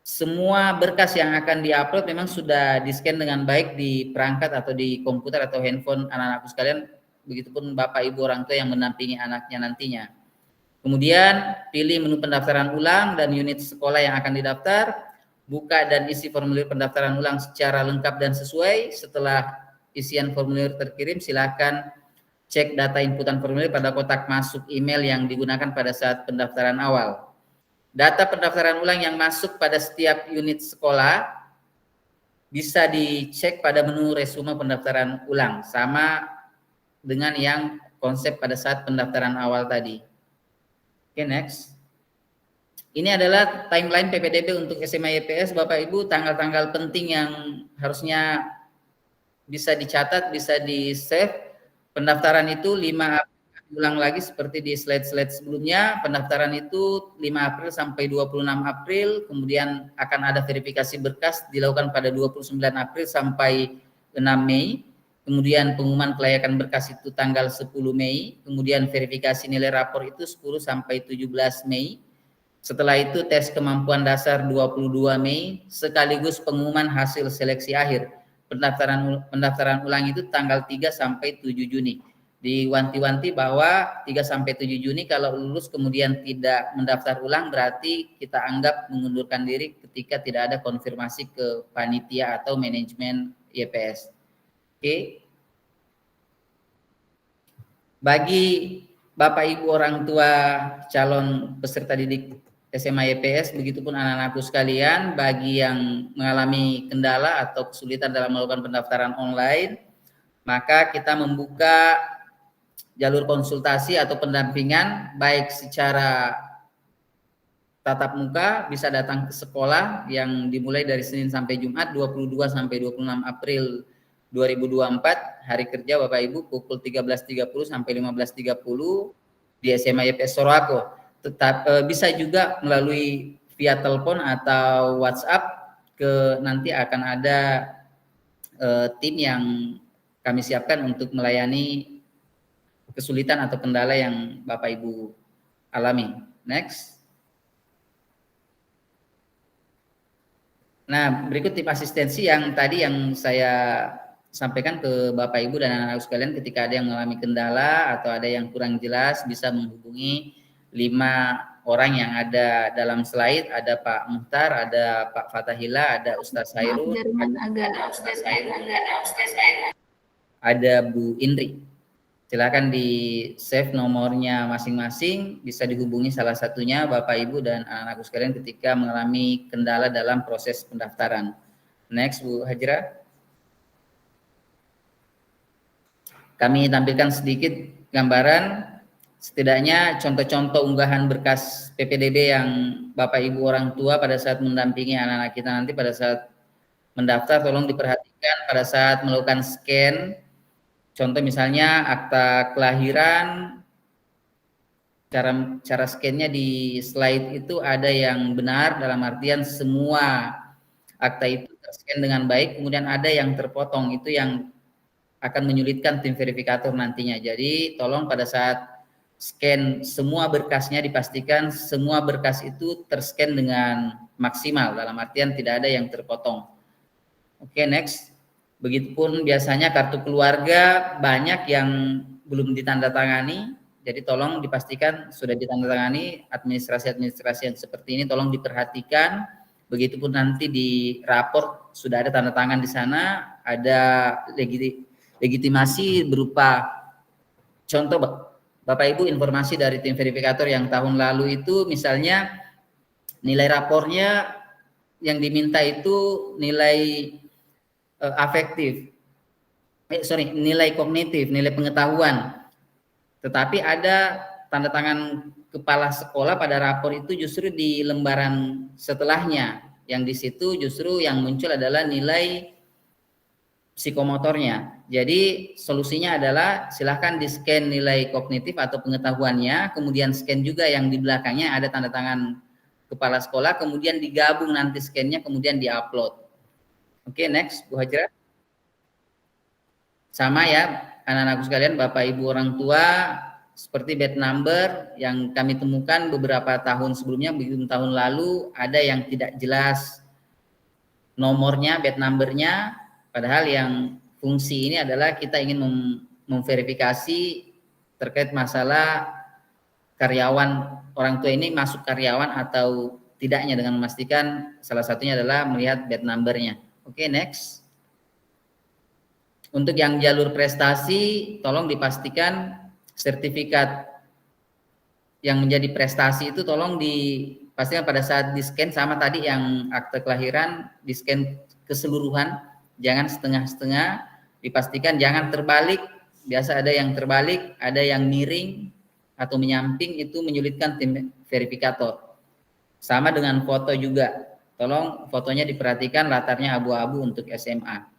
semua berkas yang akan diupload memang sudah di-scan dengan baik di perangkat atau di komputer atau handphone anak-anakku sekalian, begitupun Bapak Ibu orang tua yang mendampingi anaknya nantinya. Kemudian pilih menu pendaftaran ulang dan unit sekolah yang akan didaftar, buka dan isi formulir pendaftaran ulang secara lengkap dan sesuai. Setelah isian formulir terkirim, silakan cek data inputan formulir pada kotak masuk email yang digunakan pada saat pendaftaran awal. Data pendaftaran ulang yang masuk pada setiap unit sekolah bisa dicek pada menu resume pendaftaran ulang, sama dengan yang konsep pada saat pendaftaran awal tadi. Oke, next. Ini adalah timeline PPDB untuk SMA IPS, Bapak Ibu, tanggal-tanggal penting yang harusnya bisa dicatat, bisa di-save. Pendaftaran itu 5 April, ulang lagi seperti di slide-slide sebelumnya, pendaftaran itu 5 April sampai 26 April, kemudian akan ada verifikasi berkas dilakukan pada 29 April sampai 6 Mei, kemudian pengumuman kelayakan berkas itu tanggal 10 Mei, kemudian verifikasi nilai rapor itu 10 sampai 17 Mei, setelah itu tes kemampuan dasar 22 Mei, sekaligus pengumuman hasil seleksi akhir. Pendaftaran ulang itu tanggal 3 sampai 7 Juni. Diwanti-wanti bahwa 3 sampai 7 Juni kalau lulus kemudian tidak mendaftar ulang berarti kita anggap mengundurkan diri ketika tidak ada konfirmasi ke panitia atau manajemen IPS. Oke. Bagi Bapak Ibu orang tua calon peserta didik SMA IPS, begitupun anak-anakku sekalian, bagi yang mengalami kendala atau kesulitan dalam melakukan pendaftaran online, maka kita membuka jalur konsultasi atau pendampingan, baik secara tatap muka, bisa datang ke sekolah yang dimulai dari Senin sampai Jumat, 22 sampai 26 April 2024, hari kerja Bapak Ibu pukul 13.30 sampai 15.30 di SMA IPS Sorowako. Tetap bisa juga melalui via telepon atau WhatsApp, nanti akan ada tim yang kami siapkan untuk melayani kesulitan atau kendala yang Bapak Ibu alami. Next. Nah, berikut tip asistensi yang tadi yang saya sampaikan ke Bapak Ibu dan anak-anak sekalian, ketika ada yang mengalami kendala atau ada yang kurang jelas bisa menghubungi 5 orang yang ada dalam slide. Ada Pak Muhtar, ada Pak Fatahila, ada Ustaz Sairul, ada Bu Indri. Silakan di save nomornya masing-masing, bisa dihubungi salah satunya Bapak Ibu dan anak-anakku sekalian ketika mengalami kendala dalam proses pendaftaran. Next, Bu Hajra. Kami tampilkan sedikit gambaran, setidaknya contoh-contoh unggahan berkas PPDB yang Bapak Ibu orang tua pada saat mendampingi anak-anak kita nanti pada saat mendaftar, tolong diperhatikan pada saat melakukan scan. Contoh misalnya akta kelahiran, cara scan-nya di slide itu ada yang benar, dalam artian semua akta itu terscan dengan baik, kemudian ada yang terpotong, itu yang akan menyulitkan tim verifikator nantinya. Jadi tolong pada saat scan semua berkasnya dipastikan semua berkas itu terscan dengan maksimal, dalam artian tidak ada yang terpotong. Oke, next. Begitupun biasanya kartu keluarga banyak yang belum ditandatangani, jadi tolong dipastikan sudah ditandatangani. Administrasi-administrasi yang seperti ini tolong diperhatikan. Begitupun nanti di raport sudah ada tanda tangan di sana, ada legitimasi berupa contoh Bapak Ibu informasi dari tim verifikator yang tahun lalu itu, misalnya nilai rapornya yang diminta itu nilai afektif, nilai kognitif, nilai pengetahuan. Tetapi ada tanda tangan kepala sekolah pada rapor itu justru di lembaran setelahnya, yang di situ justru yang muncul adalah nilai psikomotornya. Jadi solusinya adalah silahkan di scan nilai kognitif atau pengetahuannya, kemudian scan juga yang di belakangnya ada tanda tangan kepala sekolah, kemudian digabung nanti scan-nya, kemudian diupload. Oke, next, Bu Hajra. Sama ya, anak-anakku sekalian, Bapak Ibu orang tua, seperti bed number yang kami temukan beberapa tahun sebelumnya, begitu tahun lalu ada yang tidak jelas nomornya, bed numbernya. Padahal yang fungsi ini adalah kita ingin memverifikasi terkait masalah karyawan orang tua ini masuk karyawan atau tidaknya, dengan memastikan salah satunya adalah melihat bed numbernya. Oke, next. Untuk yang jalur prestasi, tolong dipastikan sertifikat yang menjadi prestasi itu tolong pastikan pada saat di-scan sama tadi yang akte kelahiran, di-scan keseluruhan, jangan setengah-setengah, dipastikan jangan terbalik. Biasa ada yang terbalik, ada yang miring atau menyamping, itu menyulitkan tim verifikator. Sama dengan foto juga. Tolong fotonya diperhatikan latarnya abu-abu untuk SMA.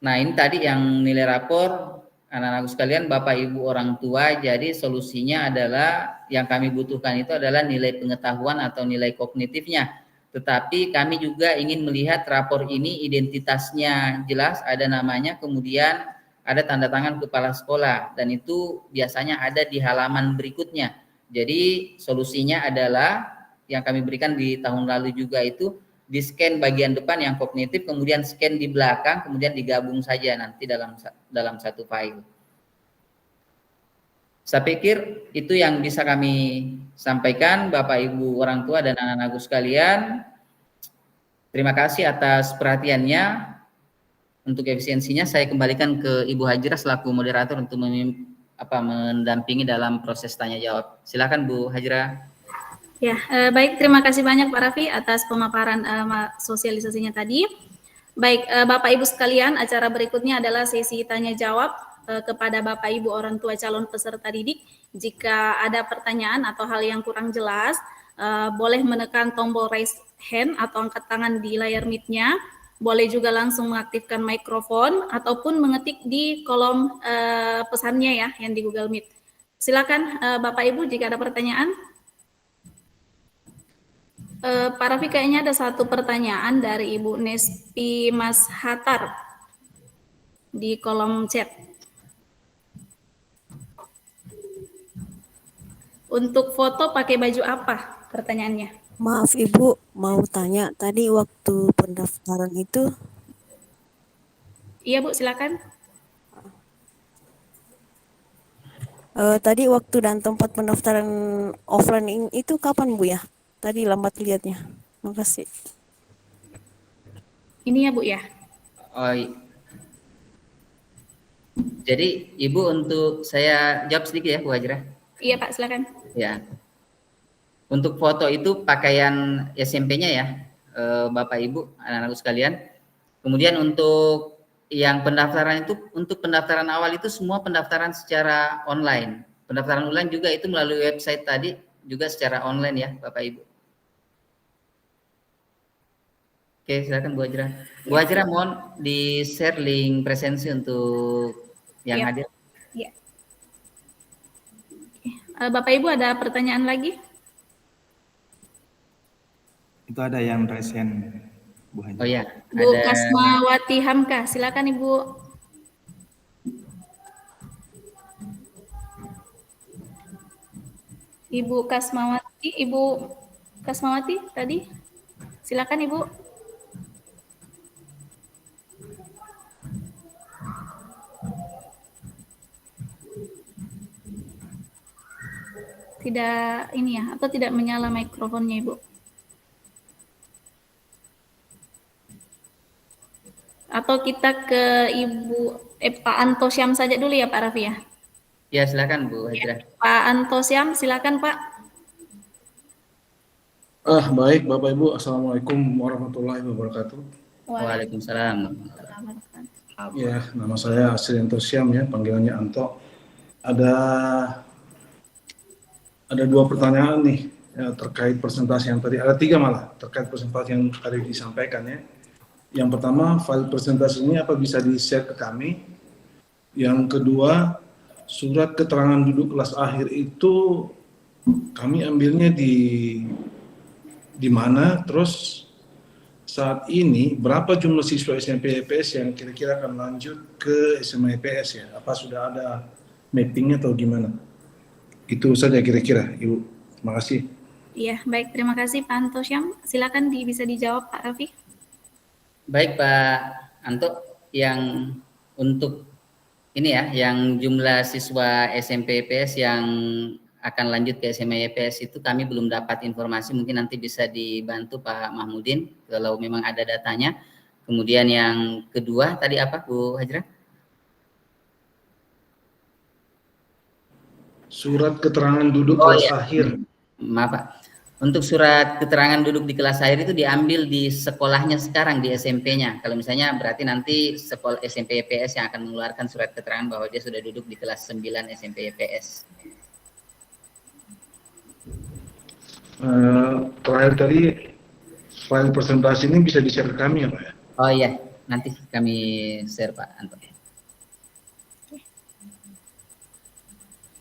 Nah, ini tadi yang nilai rapor anak-anakku sekalian, Bapak Ibu orang tua. Jadi solusinya adalah yang kami butuhkan itu adalah nilai pengetahuan atau nilai kognitifnya. Tetapi kami juga ingin melihat rapor ini identitasnya jelas, ada namanya, kemudian ada tanda tangan kepala sekolah, dan itu biasanya ada di halaman berikutnya. Jadi solusinya adalah yang kami berikan di tahun lalu juga itu, di scan bagian depan yang kognitif, kemudian scan di belakang, kemudian digabung saja nanti dalam satu file. Saya pikir itu yang bisa kami sampaikan, Bapak Ibu orang tua dan anak-anakku sekalian. Terima kasih atas perhatiannya. Untuk efisiensinya saya kembalikan ke Ibu Hajrah selaku moderator untuk mendampingi dalam proses tanya jawab. Silakan Bu Hajrah. Ya, baik, terima kasih banyak Pak Raffi atas pemaparan sosialisasinya tadi. Baik, Bapak Ibu sekalian, acara berikutnya adalah sesi tanya jawab kepada Bapak Ibu orang tua calon peserta didik. Jika ada pertanyaan atau hal yang kurang jelas, boleh menekan tombol raise hand atau angkat tangan di layar Meet-nya. Boleh juga langsung mengaktifkan mikrofon ataupun mengetik di kolom pesannya ya, yang di Google Meet. Silakan Bapak Ibu jika ada pertanyaan. Pak Raffi, kayaknya ada satu pertanyaan dari Ibu Nespi Mas Hatar di kolom chat. Untuk foto pakai baju apa? Pertanyaannya. Maaf Ibu, mau tanya tadi waktu pendaftaran itu. Iya Bu, silakan. Tadi waktu dan tempat pendaftaran offline itu kapan Bu ya? Tadi lambat lihatnya. Makasih. Ini ya Bu ya. Oh, jadi Ibu, untuk saya jawab sedikit ya Bu Hajrah. Iya Pak, silakan. Ya. Untuk foto itu pakaian SMP-nya ya, Bapak Ibu, anak-anakku sekalian. Kemudian untuk yang pendaftaran itu, untuk pendaftaran awal itu semua pendaftaran secara online. Pendaftaran online juga itu melalui website tadi, juga secara online ya Bapak Ibu. Oke, silakan Bu Hajrah. Bu Hajrah, mohon di-share link presensi untuk yang hadir. Iya. Bapak Ibu ada pertanyaan lagi? Itu ada yang resen, Bu Hajrah. Oh ya, Bu Kasmawati Hamka, silakan Ibu. Ibu Kasmawati tadi, silakan Ibu. Tidak ini ya, atau tidak menyala mikrofonnya Ibu? Atau kita ke Ibu Pak Antosyam saja dulu ya Pak Raffi ya? Ya, silakan Bu Hajrah. Pak Antosyam, silakan Pak. Baik Bapak Ibu, Assalamualaikum warahmatullahi wabarakatuh. Waalaikumsalam. Ya, nama saya Asri Antosyam ya, panggilannya Anto. Ada dua pertanyaan nih ya, terkait presentasi yang tadi, ada tiga malah terkait presentasi yang tadi disampaikan ya. Yang pertama, file presentasi ini apa bisa di-share ke kami? Yang kedua, surat keterangan duduk kelas akhir itu kami ambilnya di mana? Terus saat ini berapa jumlah siswa SMP IPS yang kira-kira akan lanjut ke SMA IPS ya? Apa sudah ada mappingnya atau gimana? Itu saja kira-kira, Ibu. Terima kasih. Iya, baik. Terima kasih Pak Antosyam. Silakan bisa dijawab Pak Raffi. Baik Pak Anto, yang untuk ini ya, yang jumlah siswa SMP IPS yang akan lanjut ke SMA IPS itu kami belum dapat informasi, mungkin nanti bisa dibantu Pak Mahmudin kalau memang ada datanya. Kemudian yang kedua tadi apa Bu Hajrah? Surat keterangan duduk Oh kelas iya, akhir. maaf Pak. Untuk surat keterangan duduk di kelas akhir itu diambil di sekolahnya sekarang, di SMP-nya. Kalau misalnya berarti nanti sekolah SMP IPS yang akan mengeluarkan surat keterangan bahwa dia sudah duduk di kelas 9 SMP IPS. Terakhir tadi file presentasi ini bisa di-share ke kami ya Pak ya? Oh iya, nanti kami share Pak Anto.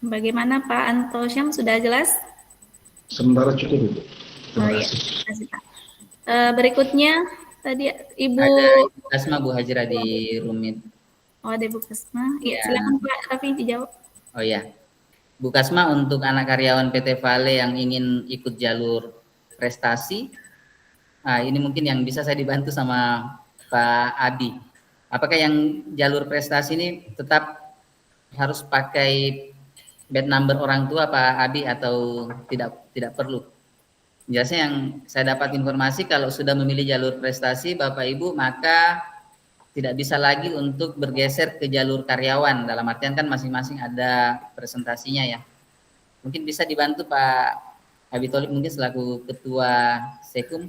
Bagaimana Pak Anto Syam, sudah jelas? Sementara cukup Ibu. Oh iya, terima kasih Pak. Berikutnya tadi Ibu. Ada Ibu Kasma, Bu Hajra di Rumit. Oh, ada Ibu Kasma. Iya, Ya. silakan Pak Raffi dijawab. Oh iya, Bu Kasma, untuk anak karyawan PT Vale yang ingin ikut jalur prestasi, nah ini mungkin yang bisa saya dibantu sama Pak Abi. Apakah yang jalur prestasi ini tetap harus pakai bed number orang tua Pak Abi atau tidak perlu? Jelasnya yang saya dapat informasi kalau sudah memilih jalur prestasi Bapak Ibu maka tidak bisa lagi untuk bergeser ke jalur karyawan, dalam artian kan masing-masing ada presentasinya ya. Mungkin bisa dibantu Pak Abi Tholib mungkin selaku Ketua Sekum,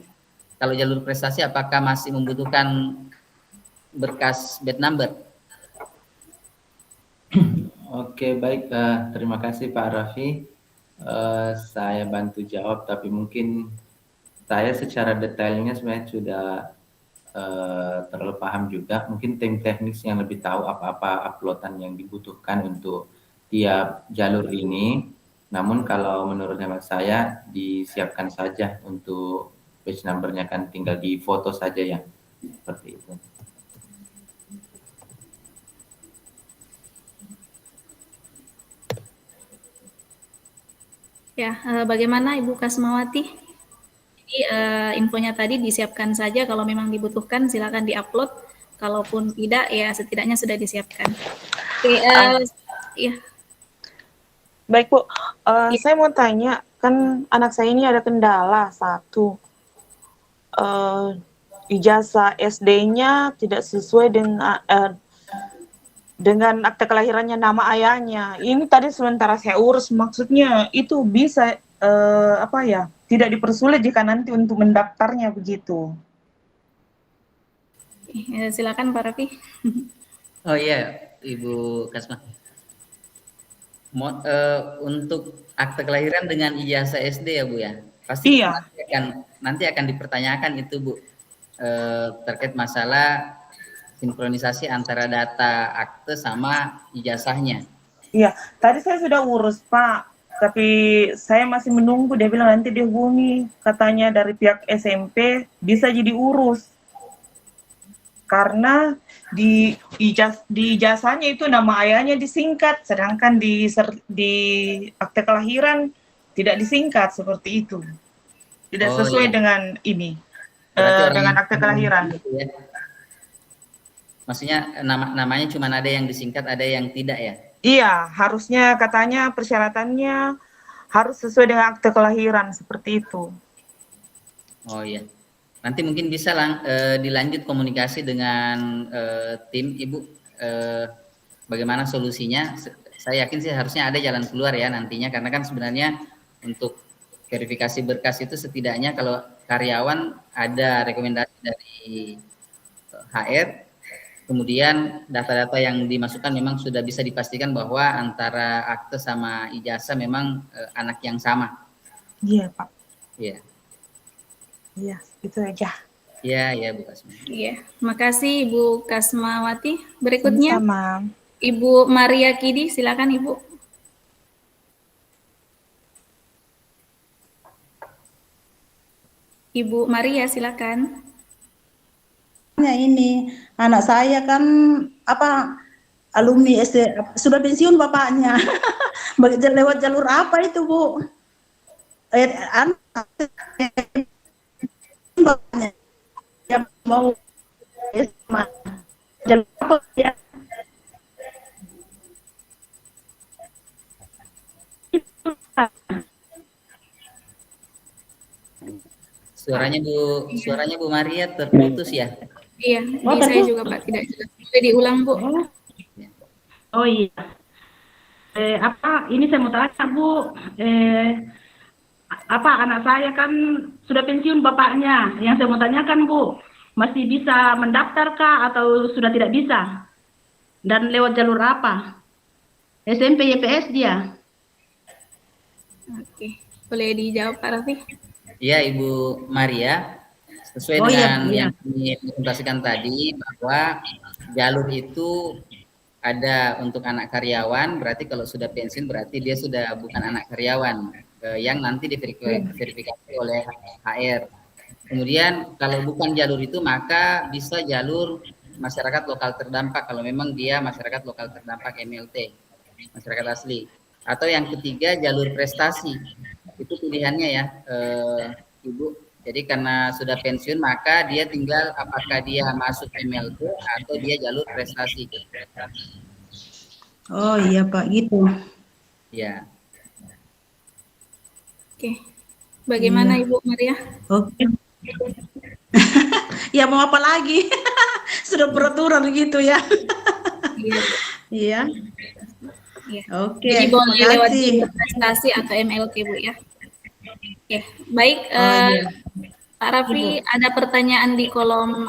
kalau jalur prestasi apakah masih membutuhkan berkas bed number? Oke, baik. Terima kasih Pak Raffi. Saya bantu jawab, tapi mungkin saya secara detailnya sebenarnya sudah terlalu paham juga. Mungkin tim teknis yang lebih tahu apa-apa uploadan yang dibutuhkan untuk tiap jalur ini. Namun kalau menurut hemat saya disiapkan saja untuk page number-nya, kan tinggal di foto saja ya. Seperti itu. Ya, bagaimana Ibu Kasmawati? Jadi infonya tadi disiapkan saja, kalau memang dibutuhkan silakan diupload, kalaupun tidak ya setidaknya sudah disiapkan. Oke, ya. Baik Bu, saya mau tanya, kan anak saya ini ada kendala satu, ijazah SD-nya tidak sesuai dengan akte kelahirannya nama ayahnya. Ini tadi sementara saya urus, maksudnya itu bisa tidak dipersulit jika nanti untuk mendaftarnya begitu. Ya, silakan Pak Raffi. Oh iya, Ibu Kasma. Untuk akte kelahiran dengan ijazah SD ya Bu ya? Pasti iya. Nanti akan dipertanyakan itu Bu, terkait masalah sinkronisasi antara data akte sama ijazahnya. Iya, tadi saya sudah urus Pak, tapi saya masih menunggu, dia bilang nanti dihubungi, katanya dari pihak SMP bisa jadi urus. Karena di ijazahnya itu nama ayahnya disingkat, sedangkan di akte kelahiran tidak disingkat, seperti itu. Tidak sesuai dengan ini, dengan akte kelahiran. Ya. Maksudnya namanya cuma ada yang disingkat, ada yang tidak ya? Iya, harusnya katanya persyaratannya harus sesuai dengan akte kelahiran, seperti itu. Oh iya. Nanti mungkin bisa dilanjut komunikasi dengan tim Ibu, bagaimana solusinya. Saya yakin sih harusnya ada jalan keluar ya nantinya, karena kan sebenarnya untuk verifikasi berkas itu setidaknya kalau karyawan ada rekomendasi dari HR, kemudian data-data yang dimasukkan memang sudah bisa dipastikan bahwa antara akte sama ijazah memang anak yang sama. Iya Pak. Iya. Iya, itu aja. Iya Bu Kasma. Iya, makasih Ibu Kasmawati. Berikutnya sama. Ibu Maria Kidi, silakan Ibu. Ibu Maria, silakan. Ini anak saya kan alumni SD, sudah pensiun bapaknya. Lewat jalur apa itu Bu? Bapaknya yang mau jalur apa ya? Suaranya Bu Maria terputus ya? Iya, di saya juga Pak tidak jelas. Boleh diulang Bu? Oh iya. Ini saya mau tanya Bu, anak saya kan sudah pensiun bapaknya. Yang saya mau tanyakan Bu, masih bisa mendaftarkah atau sudah tidak bisa? Dan lewat jalur apa? SMP YPS dia. Oke, boleh dijawab Pak Raffi? Iya Ibu Maria, sesuai dengan yang kami presentasikan tadi bahwa jalur itu ada untuk anak karyawan, berarti kalau sudah pensiun berarti dia sudah bukan anak karyawan yang nanti diverifikasi oleh HR. Kemudian kalau bukan jalur itu maka bisa jalur masyarakat lokal terdampak kalau memang dia masyarakat lokal terdampak MLT, masyarakat asli. Atau yang ketiga jalur prestasi, itu pilihannya ya Ibu. Jadi karena sudah pensiun maka dia tinggal apakah dia masuk MLT atau dia jalur prestasi. Oh iya Pak, gitu. Ya. Oke, bagaimana Ibu Maria? Oke. Ya mau apa lagi? Sudah peraturan gitu ya. Iya. Oke. Jadi boleh lewat jalur prestasi atau MLT Bu ya. Oke, baik. Pak Raffi, ada pertanyaan di kolom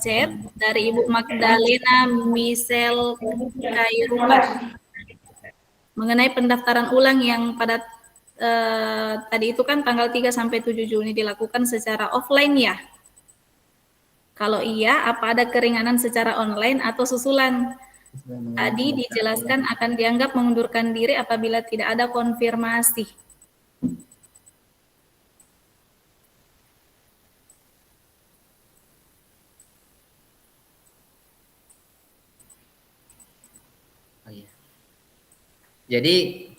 chat dari Ibu Magdalena Misel Kairumah mengenai pendaftaran ulang yang pada tadi itu kan tanggal 3 sampai 7 Juni dilakukan secara offline ya. Kalau iya, apa ada keringanan secara online atau susulan? Tadi dijelaskan akan dianggap mengundurkan diri apabila tidak ada konfirmasi. Jadi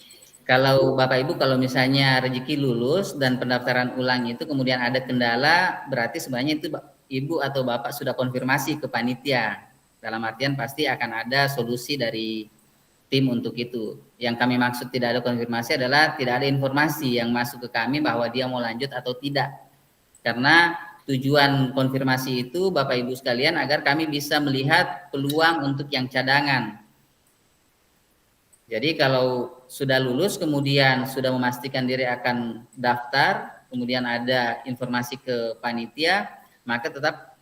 kalau Bapak Ibu kalau misalnya rezeki lulus dan pendaftaran ulang itu kemudian ada kendala, berarti sebenarnya itu Ibu atau Bapak sudah konfirmasi ke panitia. Dalam artian pasti akan ada solusi dari tim untuk itu. Yang kami maksud tidak ada konfirmasi adalah tidak ada informasi yang masuk ke kami bahwa dia mau lanjut atau tidak. Karena tujuan konfirmasi itu Bapak Ibu sekalian agar kami bisa melihat peluang untuk yang cadangan. Jadi kalau sudah lulus kemudian sudah memastikan diri akan daftar, kemudian ada informasi ke panitia, maka tetap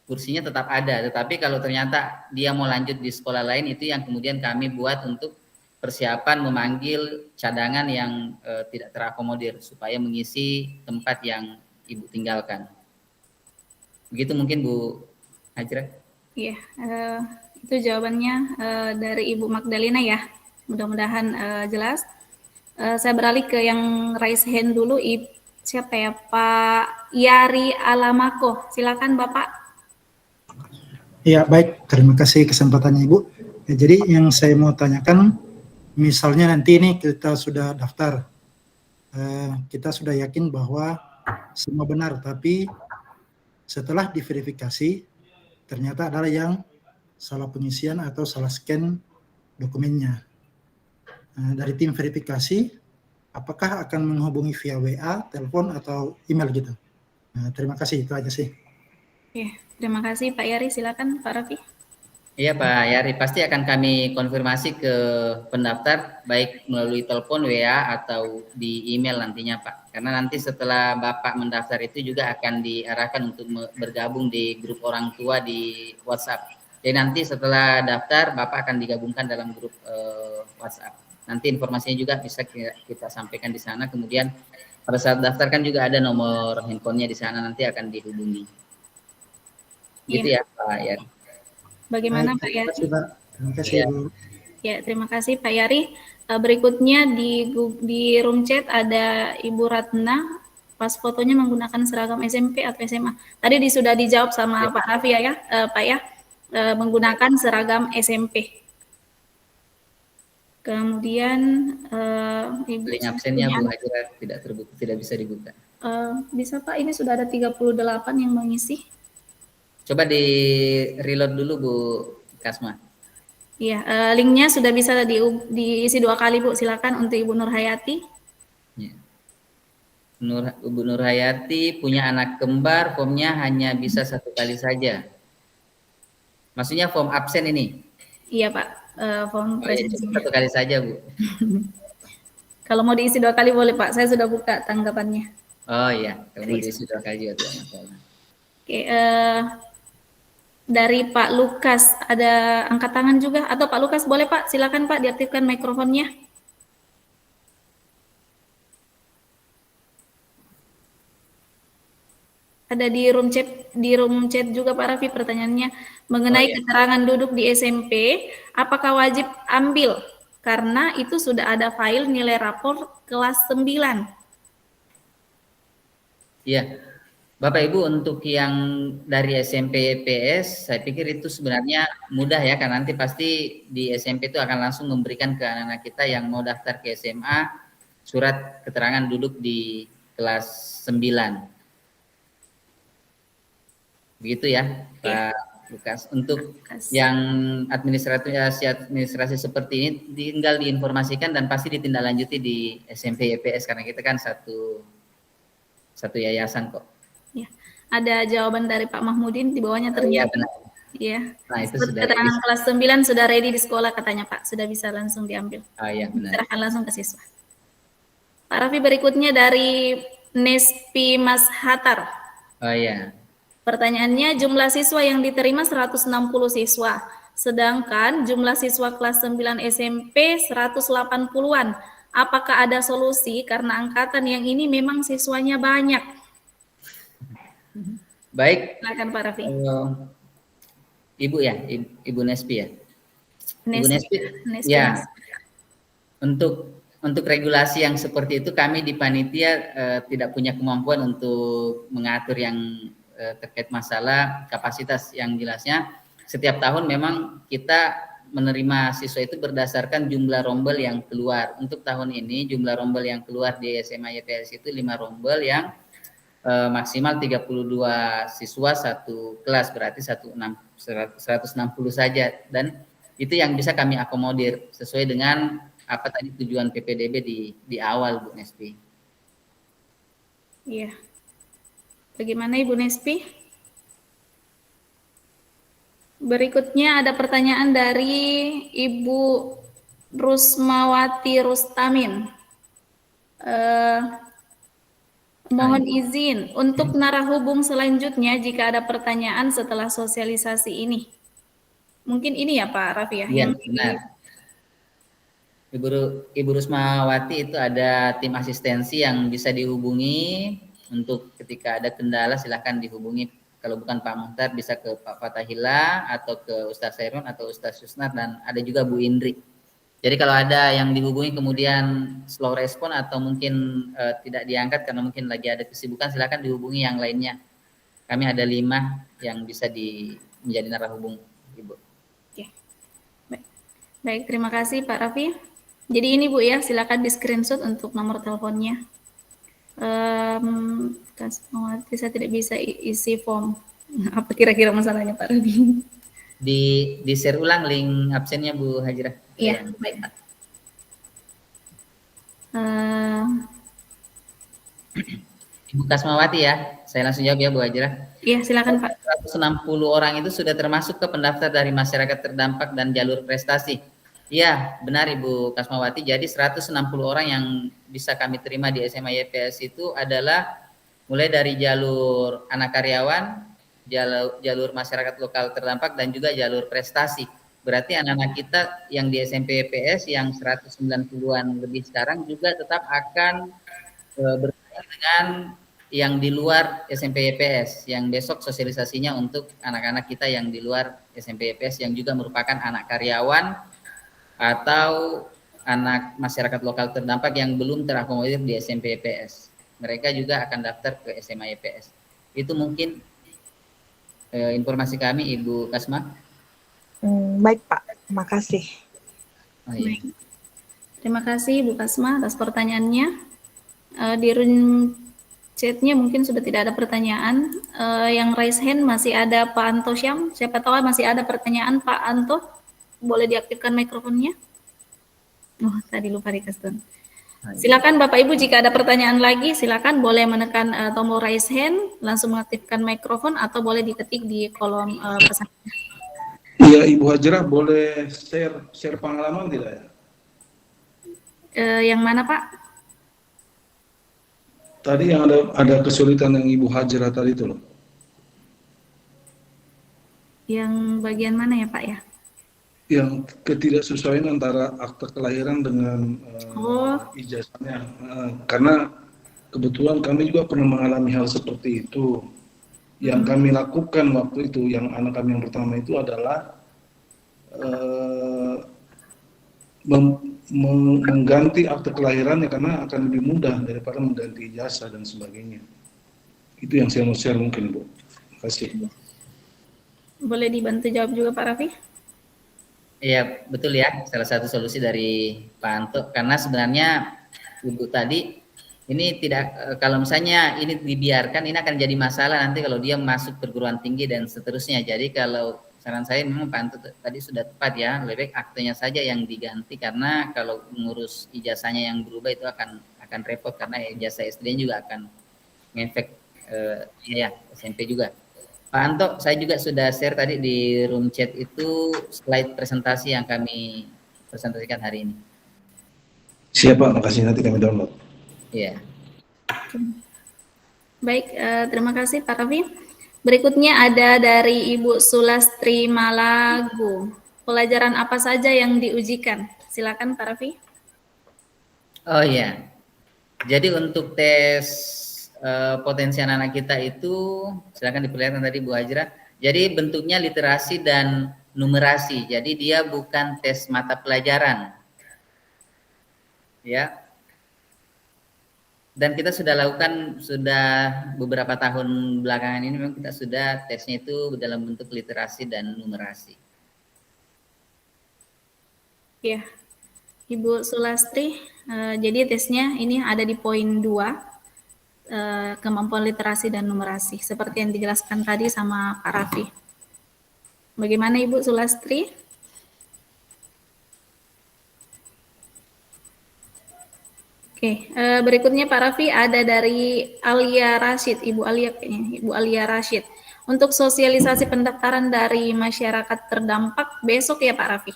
kursinya tetap ada. Tetapi kalau ternyata dia mau lanjut di sekolah lain, itu yang kemudian kami buat untuk persiapan memanggil cadangan yang tidak terakomodir supaya mengisi tempat yang Ibu tinggalkan. Begitu mungkin Bu Hajra? Iya, itu jawabannya dari Ibu Magdalena ya. Mudah-mudahan jelas. Saya beralih ke yang raise hand dulu. Siapa ya? Pak Yari Alamako. Silakan Bapak. Ya baik, terima kasih kesempatannya Ibu. Ya, jadi yang saya mau tanyakan, misalnya nanti ini kita sudah daftar, kita sudah yakin bahwa semua benar, tapi setelah diverifikasi ternyata ada yang salah pengisian atau salah scan dokumennya. Dari tim verifikasi, apakah akan menghubungi via WA, telepon, atau email gitu? Terima kasih, itu aja sih. Ya, terima kasih Pak Yari, silakan Pak Raffi. Iya Pak Yari, pasti akan kami konfirmasi ke pendaftar baik melalui telepon, WA, atau di email nantinya Pak. Karena nanti setelah Bapak mendaftar itu juga akan diarahkan untuk bergabung di grup orang tua di WhatsApp. Jadi nanti setelah daftar Bapak akan digabungkan dalam grup WhatsApp. Nanti informasinya juga bisa kita sampaikan di sana. Kemudian pada saat daftar kan juga ada nomor handphonenya di sana, nanti akan dihubungi. Gitu ya Pak Yari. Bagaimana Pak Yari? Terima kasih Bu. Ya, terima kasih Pak Yari. Berikutnya di room chat ada Ibu Ratna. Pas fotonya menggunakan seragam SMP atau SMA. Tadi sudah dijawab sama Pak Raffi ya, Pak ya. Menggunakan seragam SMP. Kemudian Ibu absennya Bu Hajra tidak bisa dibuka. Bisa Pak, ini sudah ada 38 yang mengisi. Coba di reload dulu Bu Kasma. Iya, linknya sudah bisa diisi 2 kali Bu. Silakan untuk Ibu Nurhayati. Ya. Ibu Nurhayati punya anak kembar, formnya hanya bisa 1 kali saja. Maksudnya form absen ini? Iya Pak. form Oh ya, cukup presentasinya. 1 kali saja, Bu. Kalau mau diisi 2 kali boleh Pak, saya sudah buka tanggapannya. Oh iya, kalau mau diisi 2 kali juga tidak masalah. Oke, dari Pak Lukas ada angkat tangan juga, atau Pak Lukas boleh Pak, silakan Pak diaktifkan mikrofonnya. Ada di room chat juga Pak Raffi pertanyaannya mengenai keterangan duduk di SMP, apakah wajib ambil karena itu sudah ada file nilai rapor kelas 9. Iya. Bapak Ibu, untuk yang dari SMP PS, saya pikir itu sebenarnya mudah ya, karena nanti pasti di SMP itu akan langsung memberikan ke anak-anak kita yang mau daftar ke SMA surat keterangan duduk di kelas 9. Begitu ya, Pak Lukas. Untuk yang administrasi seperti ini tinggal diinformasikan dan pasti ditindaklanjuti di SMP EPS karena kita kan satu yayasan kok. Ya, ada jawaban dari Pak Mahmudin di bawahnya ternyata. Iya. Nah, itu sudah keterangan kelas 9 sudah ready di sekolah katanya Pak, sudah bisa langsung diambil. Iya, benar. Serahkan langsung ke siswa. Pak Raffi, berikutnya dari Nespi Mas Hatar. Oh iya. Pertanyaannya, jumlah siswa yang diterima 160 siswa, sedangkan jumlah siswa kelas 9 SMP 180-an. Apakah ada solusi karena angkatan yang ini memang siswanya banyak? Baik. Silakan Pak Raffi. Ibu ya, Ibu Nespi ya. Ibu Nespi. Ya. Untuk regulasi yang seperti itu kami di panitia tidak punya kemampuan untuk mengatur yang terkait masalah kapasitas. Yang jelasnya setiap tahun memang kita menerima siswa itu berdasarkan jumlah rombel yang keluar. Untuk tahun ini jumlah rombel yang keluar di SMA YPS itu 5 rombel yang maksimal 32 siswa satu kelas, berarti 160 saja, dan itu yang bisa kami akomodir sesuai dengan apa tadi tujuan PPDB di awal, Bu Nespi. Iya. Bagaimana Ibu Nespi? Berikutnya ada pertanyaan dari Ibu Rusmawati Rustamin. Mohon izin untuk narahubung selanjutnya jika ada pertanyaan setelah sosialisasi ini. Mungkin ini ya Pak Raffi ya? Iya, benar. Ibu Rusmawati itu ada tim asistensi yang bisa dihubungi untuk ketika ada kendala silahkan dihubungi. Kalau bukan Pak Muhtar bisa ke Pak Fatahila atau ke Ustaz Sairun atau Ustaz Susnar, dan ada juga Bu Indri. Jadi kalau ada yang dihubungi kemudian slow respon atau mungkin tidak diangkat karena mungkin lagi ada kesibukan, silakan dihubungi yang lainnya. Kami ada 5 yang bisa menjadi narahubung, Ibu. Oke. Baik, terima kasih Pak Raffi. Jadi ini Bu ya, silakan di screenshot untuk nomor teleponnya. Kasmawati, saya tidak bisa isi form. Apa kira-kira masalahnya Pak Raffi? Di share ulang link absennya Bu Hajrah. Iya, baik Pak. Ibu Kasmawati ya, saya langsung jawab ya Bu Hajrah. Iya, silakan Pak. 160 orang itu sudah termasuk ke pendaftar dari masyarakat terdampak dan jalur prestasi. Iya, benar Ibu Kasmawati. Jadi 160 orang yang bisa kami terima di SMA YPS itu adalah mulai dari jalur anak karyawan, jalur masyarakat lokal terdampak, dan juga jalur prestasi. Berarti anak-anak kita yang di SMP YPS yang 190-an lebih sekarang juga tetap akan bersaing dengan yang di luar SMP YPS, yang besok sosialisasinya untuk anak-anak kita yang di luar SMP YPS yang juga merupakan anak karyawan atau anak masyarakat lokal terdampak yang belum terakomodir di SMP YPS. Mereka juga akan daftar ke SMA YPS. Itu mungkin informasi kami, Ibu Kasma. Baik Pak, terima kasih. Oh, iya. Terima kasih Bu Kasma atas pertanyaannya. Di room chatnya mungkin sudah tidak ada pertanyaan. Yang raise hand masih ada Pak Anto Syam. Siapa tahu masih ada pertanyaan Pak Anto. Boleh diaktifkan mikrofonnya. Oh, tadi lupa dikasih. Silakan Bapak Ibu, jika ada pertanyaan lagi silakan boleh menekan tombol raise hand, langsung mengaktifkan mikrofon atau boleh diketik di kolom pesan. Iya, Ibu Hajrah boleh share pengalaman tidak ya? Yang mana Pak? Tadi yang ada kesulitan yang Ibu Hajrah tadi itu loh. Yang bagian mana ya Pak ya? Yang ketidaksesuaian antara akte kelahiran dengan ijazahnya. Karena kebetulan kami juga pernah mengalami hal seperti itu. Yang kami lakukan waktu itu, yang anak kami yang pertama itu adalah mengganti akte kelahirannya karena akan lebih mudah daripada mengganti ijazah dan sebagainya. Itu yang saya mau share mungkin, Bu. Terima kasih. Boleh dibantu jawab juga Pak Raffi? Iya, betul ya. Salah satu solusi dari Pak Anto, karena sebenarnya Ibu tadi ini tidak, kalau misalnya ini dibiarkan, ini akan jadi masalah nanti kalau dia masuk perguruan tinggi dan seterusnya. Jadi kalau saran saya memang Pak Anto tadi sudah tepat ya, lebih baik aktenya saja yang diganti, karena kalau mengurus ijazahnya yang berubah itu akan repot, karena ijazah SD juga akan ngefek SMP juga. Pak Anto, saya juga sudah share tadi di room chat itu slide presentasi yang kami presentasikan hari ini. Siap Pak, makasih, nanti kami download. Iya. Baik, terima kasih Pak Raffi. Berikutnya ada dari Ibu Sulastri Malagu. Pelajaran apa saja yang diujikan? Silakan Pak Raffi. Oh iya. Jadi untuk tes potensi anak-anak kita itu, silakan diperlihatkan tadi Bu Hajrah. Jadi bentuknya literasi dan numerasi. Jadi dia bukan tes mata pelajaran. Ya. Dan kita sudah lakukan, sudah beberapa tahun belakangan ini memang kita sudah tesnya itu dalam bentuk literasi dan numerasi. Ya, Ibu Sulastri, jadi tesnya ini ada di poin 2, kemampuan literasi dan numerasi, seperti yang dijelaskan tadi sama Pak Raffi. Bagaimana Ibu Sulastri? Oke, berikutnya Pak Raffi ada dari Alia Rashid, Ibu Alia Rashid. Untuk sosialisasi pendaftaran dari masyarakat terdampak besok ya Pak Raffi?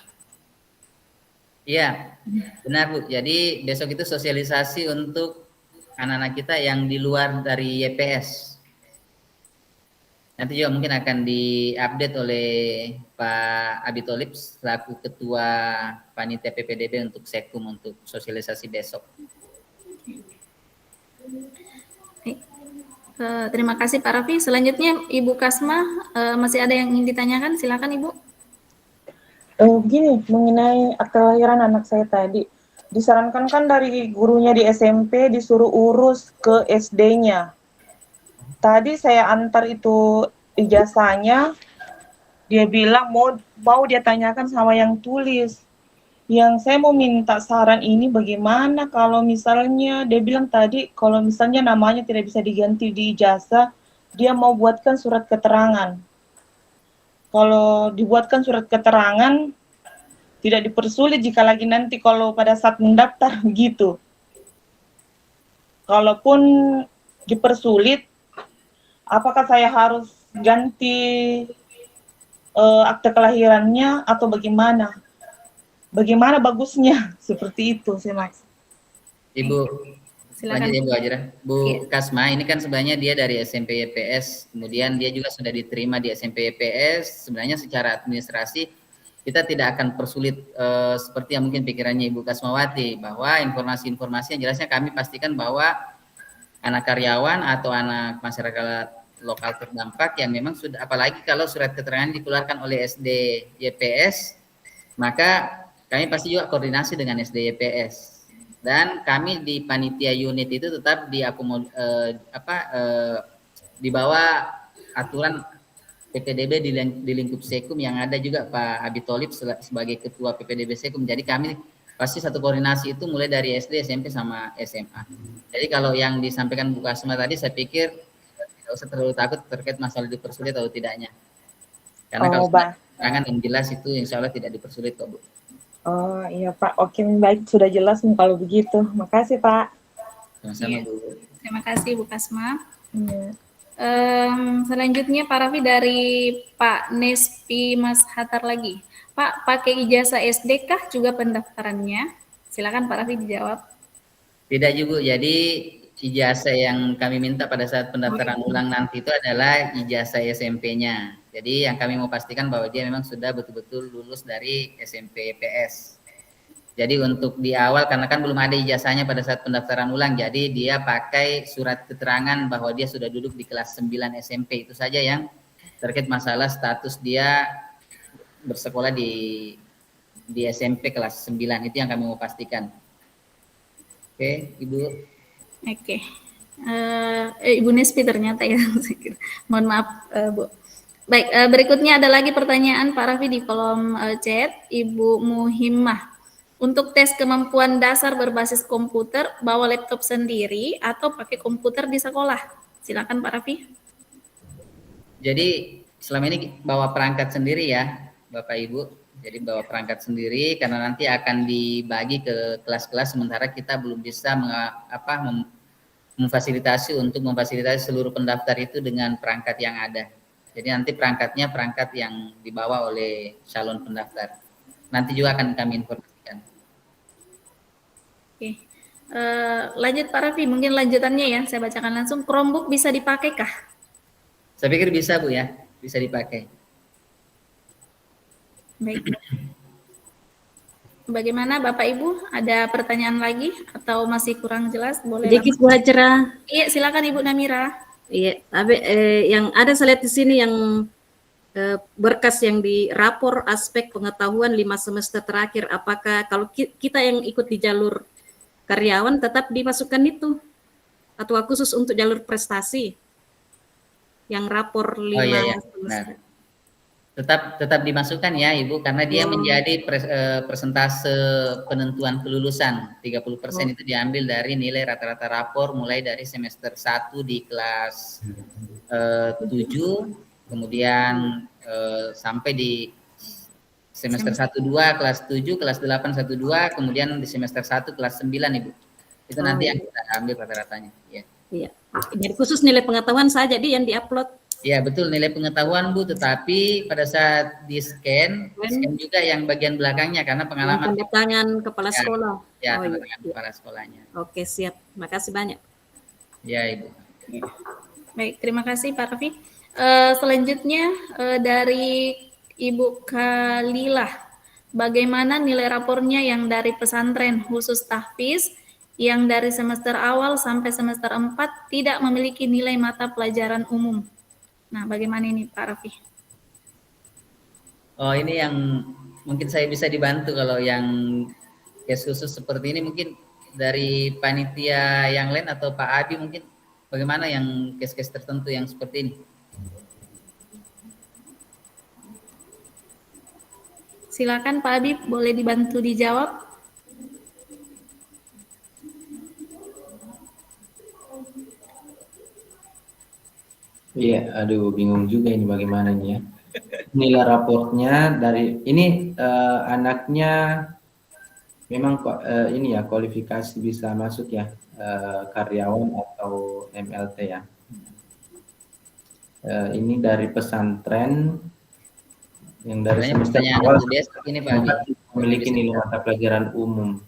Iya, benar Bu. Jadi besok itu sosialisasi untuk anak-anak kita yang di luar dari YPS. Nanti juga mungkin akan diupdate oleh Pak Abitolib selaku Ketua Panitia PPDB untuk Sekum untuk sosialisasi besok. Terima kasih Pak Raffi. Selanjutnya Ibu Kasma, masih ada yang ingin ditanyakan? Silakan Ibu. Gini, mengenai akte kelahiran anak saya tadi, disarankan kan dari gurunya di SMP disuruh urus ke SD-nya. Tadi saya antar itu ijazahnya, dia bilang mau dia tanyakan sama yang tulis. Yang saya mau minta saran ini bagaimana kalau misalnya dia bilang tadi kalau misalnya namanya tidak bisa diganti di ijazah, dia mau buatkan surat keterangan. Kalau dibuatkan surat keterangan tidak dipersulit jika lagi nanti kalau pada saat mendaftar gitu. Kalaupun dipersulit, apakah saya harus ganti akte kelahirannya atau bagaimana? Bagaimana bagusnya? Seperti itu sih Mas. Ibu, silakan Ibu Hajrah. Bu Kasma, ini kan sebenarnya dia dari SMP YPS, kemudian dia juga sudah diterima di SMP YPS. Sebenarnya secara administrasi kita tidak akan persulit seperti yang mungkin pikirannya Ibu Kasmawati, bahwa informasi-informasi yang jelasnya kami pastikan bahwa anak karyawan atau anak masyarakat lokal terdampak yang memang sudah, apalagi kalau surat keterangan dikeluarkan oleh SD YPS, maka kami pasti juga koordinasi dengan SD YPS. Dan kami di panitia unit itu tetap di bawah aturan PPDB di lingkup Sekum yang ada juga Pak Abitolib sebagai ketua PPDB Sekum. Jadi kami pasti satu koordinasi itu mulai dari SD, SMP sama SMA. Jadi kalau yang disampaikan Bu Kasma tadi, saya pikir tidak usah terlalu takut terkait masalah dipersulit atau tidaknya. Karena kalau jangan yang jelas itu insya Allah tidak dipersulit kok Bu. Oh iya Pak, oke baik, sudah jelas kalau begitu. Makasih Pak. Sama-sama Bu. Terima kasih Bu Kasma. Selanjutnya Pak Raffi dari Pak Nespi Mas Hatar lagi. Pak, pakai ijazah SD kah juga pendaftarannya? Silakan Pak Raffi dijawab. Tidak juga. Jadi ijazah yang kami minta pada saat pendaftaran ulang nanti itu adalah ijazah SMP-nya. Jadi yang kami mau pastikan bahwa dia memang sudah betul-betul lulus dari SMP PS. Jadi untuk di awal, karena kan belum ada ijazahnya pada saat pendaftaran ulang, jadi dia pakai surat keterangan bahwa dia sudah duduk di kelas 9 SMP. Itu saja yang terkait masalah status dia bersekolah di SMP kelas 9. Itu yang kami mau pastikan. Oke, Ibu. Oke. Ibu Nespi ternyata ya. Mohon maaf, Bu. Baik, berikutnya ada lagi pertanyaan Pak Raffi di kolom chat. Ibu Muhimmah. Untuk tes kemampuan dasar berbasis komputer, bawa laptop sendiri atau pakai komputer di sekolah? Silakan Pak Raffi. Jadi selama ini bawa perangkat sendiri ya, Bapak Ibu. Jadi bawa perangkat sendiri karena nanti akan dibagi ke kelas-kelas, sementara kita belum bisa memfasilitasi seluruh pendaftar itu dengan perangkat yang ada. Jadi nanti perangkatnya perangkat yang dibawa oleh calon pendaftar. Nanti juga akan kami informasikan. Oke. Lanjut Pak Raffi, mungkin lanjutannya ya, saya bacakan langsung. Chromebook bisa dipakai kah? Saya pikir bisa Bu ya, bisa dipakai. Baik. Bagaimana Bapak Ibu? Ada pertanyaan lagi atau masih kurang jelas? Boleh. Sedikit Bu Hajra. Iya, silakan Ibu Namira. Iya, tapi yang ada saya lihat di sini yang berkas yang di rapor aspek pengetahuan 5 semester terakhir, apakah kalau kita yang ikut di jalur karyawan tetap dimasukkan itu atau khusus untuk jalur prestasi yang rapor 5 semester? Tetap dimasukkan ya Ibu, karena dia menjadi persentase penentuan kelulusan. 30% itu diambil dari nilai rata-rata rapor mulai dari semester 1 di kelas 7, kemudian sampai di semester 1-2 kelas 7, kelas 8 1-2, kemudian di semester 1 kelas 9 Ibu. Itu nanti yang kita ambil rata-ratanya. Ya. Iya. Jadi khusus nilai pengetahuan saja yang diupload. Ya betul, nilai pengetahuan Bu, tetapi pada saat di-scan juga yang bagian belakangnya karena pengalaman. Tanda tangan kepala sekolah. Ya, tanda tangan kepala sekolahnya. Oke, siap. Makasih banyak. Ya Ibu. Baik, terima kasih Pak Raffi. Selanjutnya dari Ibu Khalilah. Bagaimana nilai rapornya yang dari pesantren khusus tahfiz yang dari semester awal sampai semester 4 tidak memiliki nilai mata pelajaran umum? Nah, bagaimana ini Pak Raffi? Oh, ini yang mungkin saya bisa dibantu kalau yang case khusus seperti ini, mungkin dari panitia yang lain atau Pak Abi mungkin bagaimana yang case-case tertentu yang seperti ini? Silakan Pak Abi, boleh dibantu dijawab. Iya, aduh bingung juga ini bagaimana nih ya. Nilai raportnya dari ini anaknya memang ini ya kualifikasi bisa masuk ya karyawan atau MLT ya. Ini dari pesantren yang dari semester awal ini Pak memiliki nilai mata pelajaran umum.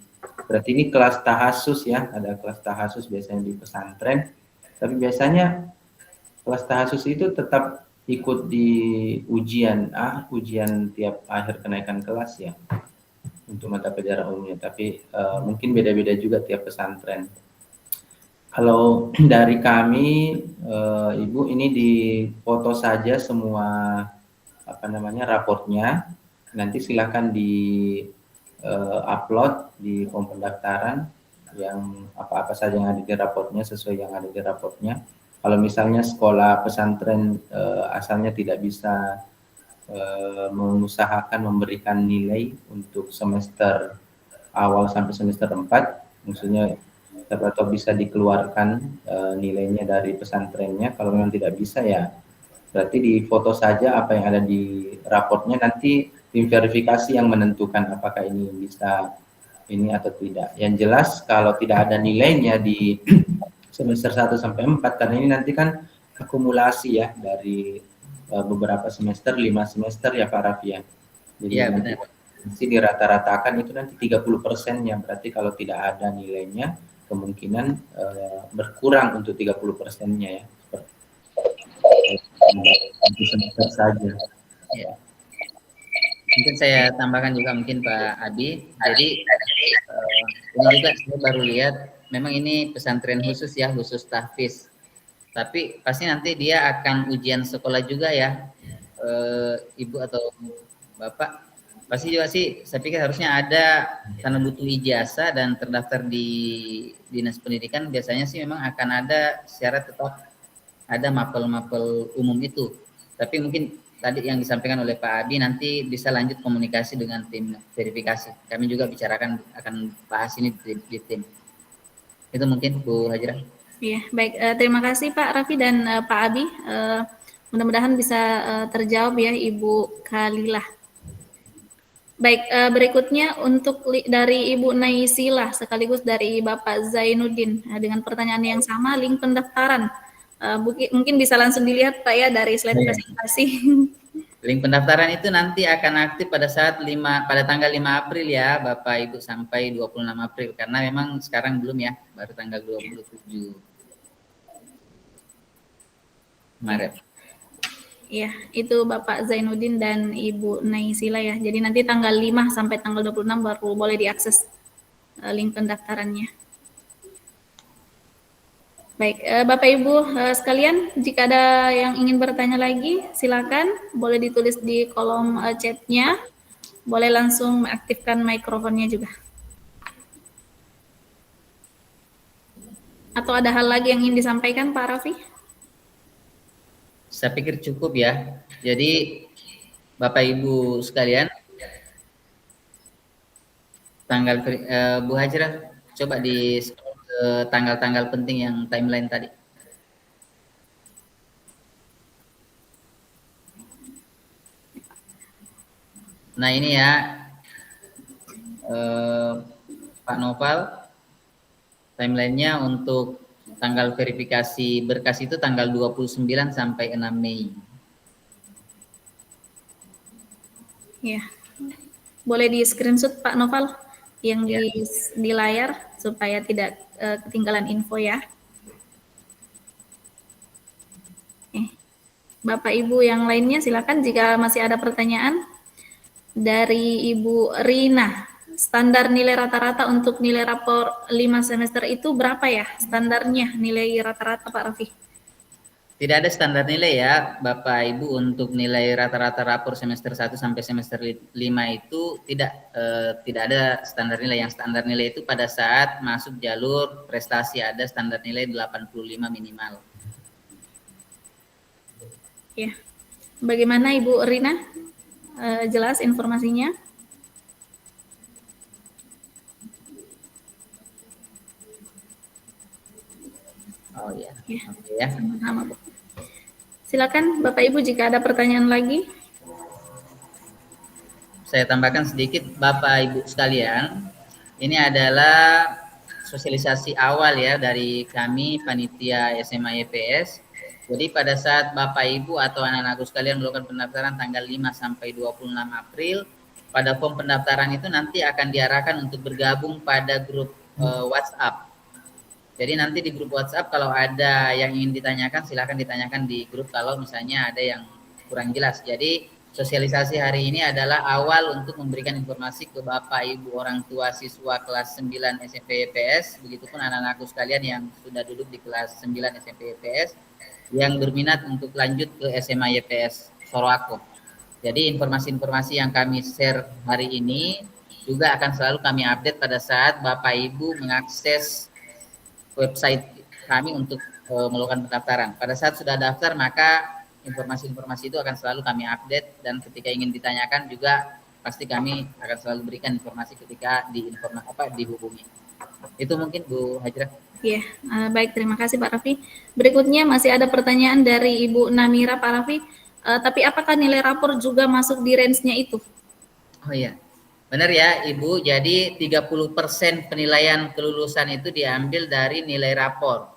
Berarti ini kelas tahasus ya, ada kelas tahasus biasanya di pesantren. Tapi biasanya kelas tahasus itu tetap ikut di ujian tiap akhir kenaikan kelas ya untuk mata pelajaran umumnya, tapi mungkin beda-beda juga tiap pesantren. Kalau dari kami Ibu, ini dipoto saja semua raportnya, nanti silakan di upload di form pendaftaran yang apa-apa saja yang ada di raportnya sesuai yang ada di raportnya. Kalau misalnya sekolah pesantren asalnya tidak bisa mengusahakan memberikan nilai untuk semester awal sampai semester 4, maksudnya atau bisa dikeluarkan nilainya dari pesantrennya. Kalau memang tidak bisa ya berarti difoto saja apa yang ada di raportnya, nanti tim verifikasi yang menentukan apakah ini bisa ini atau tidak. Yang jelas kalau tidak ada nilainya di semester 1 sampai 4, karena ini nanti kan akumulasi ya dari beberapa semester, 5 semester ya Pak Raffi ya. Jadi Iya, nanti benar. mesti dirata-ratakan itu nanti 30%-nya, berarti kalau tidak ada nilainya kemungkinan berkurang untuk 30%-nya ya. Untuk semester saja. Ya. Mungkin saya tambahkan juga mungkin Pak Adi. Jadi ini juga saya baru lihat, memang ini pesantren khusus ya, khusus tahfiz. Tapi pasti nanti dia akan ujian sekolah juga ya, Ibu atau Bapak. Pasti juga sih, saya pikir harusnya ada karena butuh ijazah dan terdaftar di Dinas Pendidikan, biasanya sih memang akan ada syarat tetap ada mapel-mapel umum itu. Tapi mungkin tadi yang disampaikan oleh Pak Adi nanti bisa lanjut komunikasi dengan tim verifikasi. Kami juga bicarakan akan bahas ini di tim. Itu mungkin Bu Hajrah. Iya, baik. Terima kasih Pak Raffi dan Pak Abi. Mudah-mudahan bisa terjawab ya Ibu Khalilah. Baik, berikutnya untuk dari Ibu Naisila sekaligus dari Bapak Zainuddin dengan pertanyaan yang sama, link pendaftaran. Mungkin bisa langsung dilihat Pak ya dari slide presentasi. Link pendaftaran itu nanti akan aktif pada tanggal 5 April ya Bapak Ibu sampai 26 April, karena memang sekarang belum ya, baru tanggal 27 Maret. Ya, itu Bapak Zainuddin dan Ibu Naisila ya. Jadi nanti tanggal 5 sampai tanggal 26 baru boleh diakses link pendaftarannya. Baik, Bapak Ibu sekalian, jika ada yang ingin bertanya lagi, silakan boleh ditulis di kolom chatnya. Boleh langsung mengaktifkan mikrofonnya juga. Atau ada hal lagi yang ingin disampaikan Pak Raffi? Saya pikir cukup ya. Jadi Bapak Ibu sekalian, tanggal Bu Hajrah coba di tanggal-tanggal penting yang timeline tadi. Nah ini ya Pak Noval, timelinenya untuk tanggal verifikasi berkas itu tanggal 29 sampai 6 Mei. Ya, boleh di screenshot Pak Noval yang di layar supaya tidak ketinggalan info ya. Bapak Ibu yang lainnya silakan jika masih ada pertanyaan. Dari Ibu Rina, standar nilai rata-rata untuk nilai rapor 5 semester itu berapa ya standarnya nilai rata-rata Pak Raffi? Tidak ada standar nilai ya Bapak Ibu untuk nilai rata-rata rapor semester 1 sampai semester 5 itu tidak ada standar nilai. Yang standar nilai itu pada saat masuk jalur prestasi ada standar nilai 85 minimal. Ya. Bagaimana Ibu Rina? Jelas informasinya? Oh iya. Ya. Sama-sama, Bu. Silakan Bapak Ibu jika ada pertanyaan lagi. Saya tambahkan sedikit Bapak Ibu sekalian. Ini adalah sosialisasi awal ya dari kami panitia SMA YPS. Jadi pada saat Bapak Ibu atau anak-anakku sekalian melakukan pendaftaran tanggal 5 sampai 26 April, pada form pendaftaran itu nanti akan diarahkan untuk bergabung pada grup WhatsApp. Jadi nanti di grup WhatsApp kalau ada yang ingin ditanyakan silahkan ditanyakan di grup kalau misalnya ada yang kurang jelas. Jadi sosialisasi hari ini adalah awal untuk memberikan informasi ke Bapak Ibu orang tua siswa kelas 9 SMP YPS, begitupun anak-anakku sekalian yang sudah duduk di kelas 9 SMP YPS yang berminat untuk lanjut ke SMA YPS Sorowako. Jadi informasi-informasi yang kami share hari ini juga akan selalu kami update pada saat Bapak Ibu mengakses website kami untuk melakukan pendaftaran. Pada saat sudah daftar maka informasi-informasi itu akan selalu kami update dan ketika ingin ditanyakan juga pasti kami akan selalu berikan informasi ketika dihubungi. Itu mungkin Bu Hajrah. Ya, baik terima kasih Pak Raffi. Berikutnya masih ada pertanyaan dari Ibu Namira Pak Raffi. Tapi apakah nilai rapor juga masuk di range-nya itu? Oh iya, benar ya Ibu. Jadi 30% penilaian kelulusan itu diambil dari nilai rapor.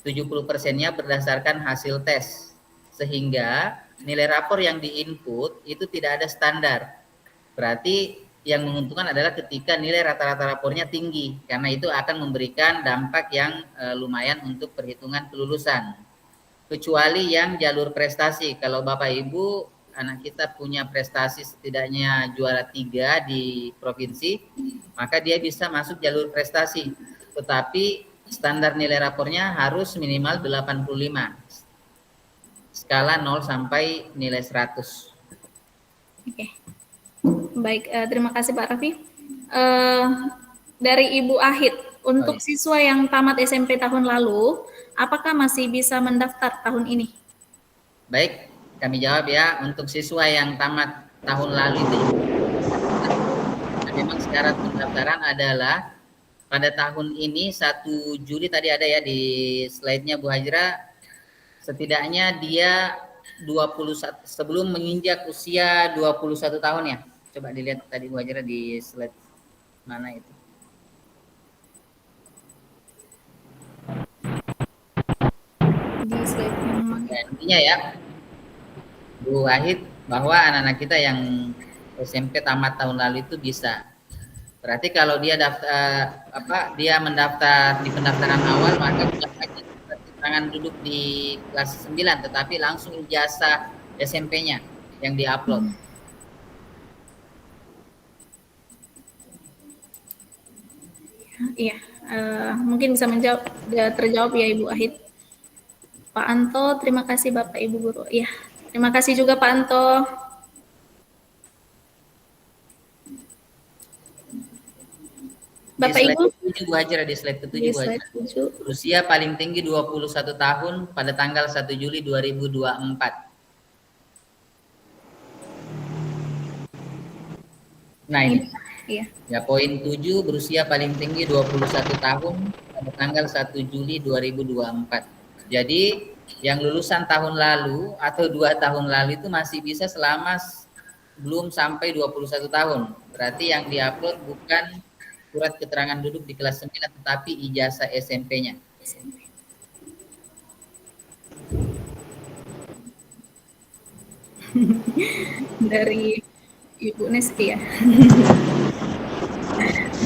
70%-nya berdasarkan hasil tes. Sehingga nilai rapor yang di-input itu tidak ada standar. Berarti yang menguntungkan adalah ketika nilai rata-rata rapornya tinggi, karena itu akan memberikan dampak yang lumayan untuk perhitungan kelulusan. Kecuali yang jalur prestasi. Kalau Bapak Ibu anak kita punya prestasi setidaknya juara 3 di provinsi, maka dia bisa masuk jalur prestasi. Tetapi standar nilai rapornya harus minimal 85. Skala 0 sampai nilai 100. Oke. Baik, terima kasih Pak Raffi. Dari Ibu Ahid, untuk siswa yang tamat SMP tahun lalu, apakah masih bisa mendaftar tahun ini? Baik, kami jawab ya. Untuk siswa yang tamat tahun lalu itu, memang syarat pendaftaran adalah pada tahun ini 1 Juli tadi ada ya di slide-nya Bu Hajra, setidaknya dia 21 sebelum menginjak usia 21 tahun ya. Coba dilihat tadi Bu Hajra di slide mana itu. Di slide yang mana? Nah, intinya ya, Bu Wahid, bahwa anak-anak kita yang SMP tamat tahun lalu itu bisa. Berarti kalau dia dia mendaftar di pendaftaran awal, maka bukan lagi keterangan duduk di kelas 9, tetapi langsung ijazah SMP-nya yang diupload. Iya, mungkin bisa terjawab ya Ibu Ahid. Pak Anto, terima kasih Bapak Ibu Guru. Iya, terima kasih juga Pak Anto. Bapak Ibu. Di slide 7 Bu Hajra, di slide ke-7 Bu Hajra. Usia paling tinggi 21 tahun pada tanggal 1 Juli 2024. Nah ini. Iya. Ya, poin 7, berusia paling tinggi 21 tahun pada tanggal 1 Juli 2024. Jadi yang lulusan tahun lalu atau 2 tahun lalu itu masih bisa selama belum sampai 21 tahun. Berarti yang diupload bukan surat keterangan duduk di kelas 9 tetapi ijazah SMP-nya. Dari Ibu Nesti ya.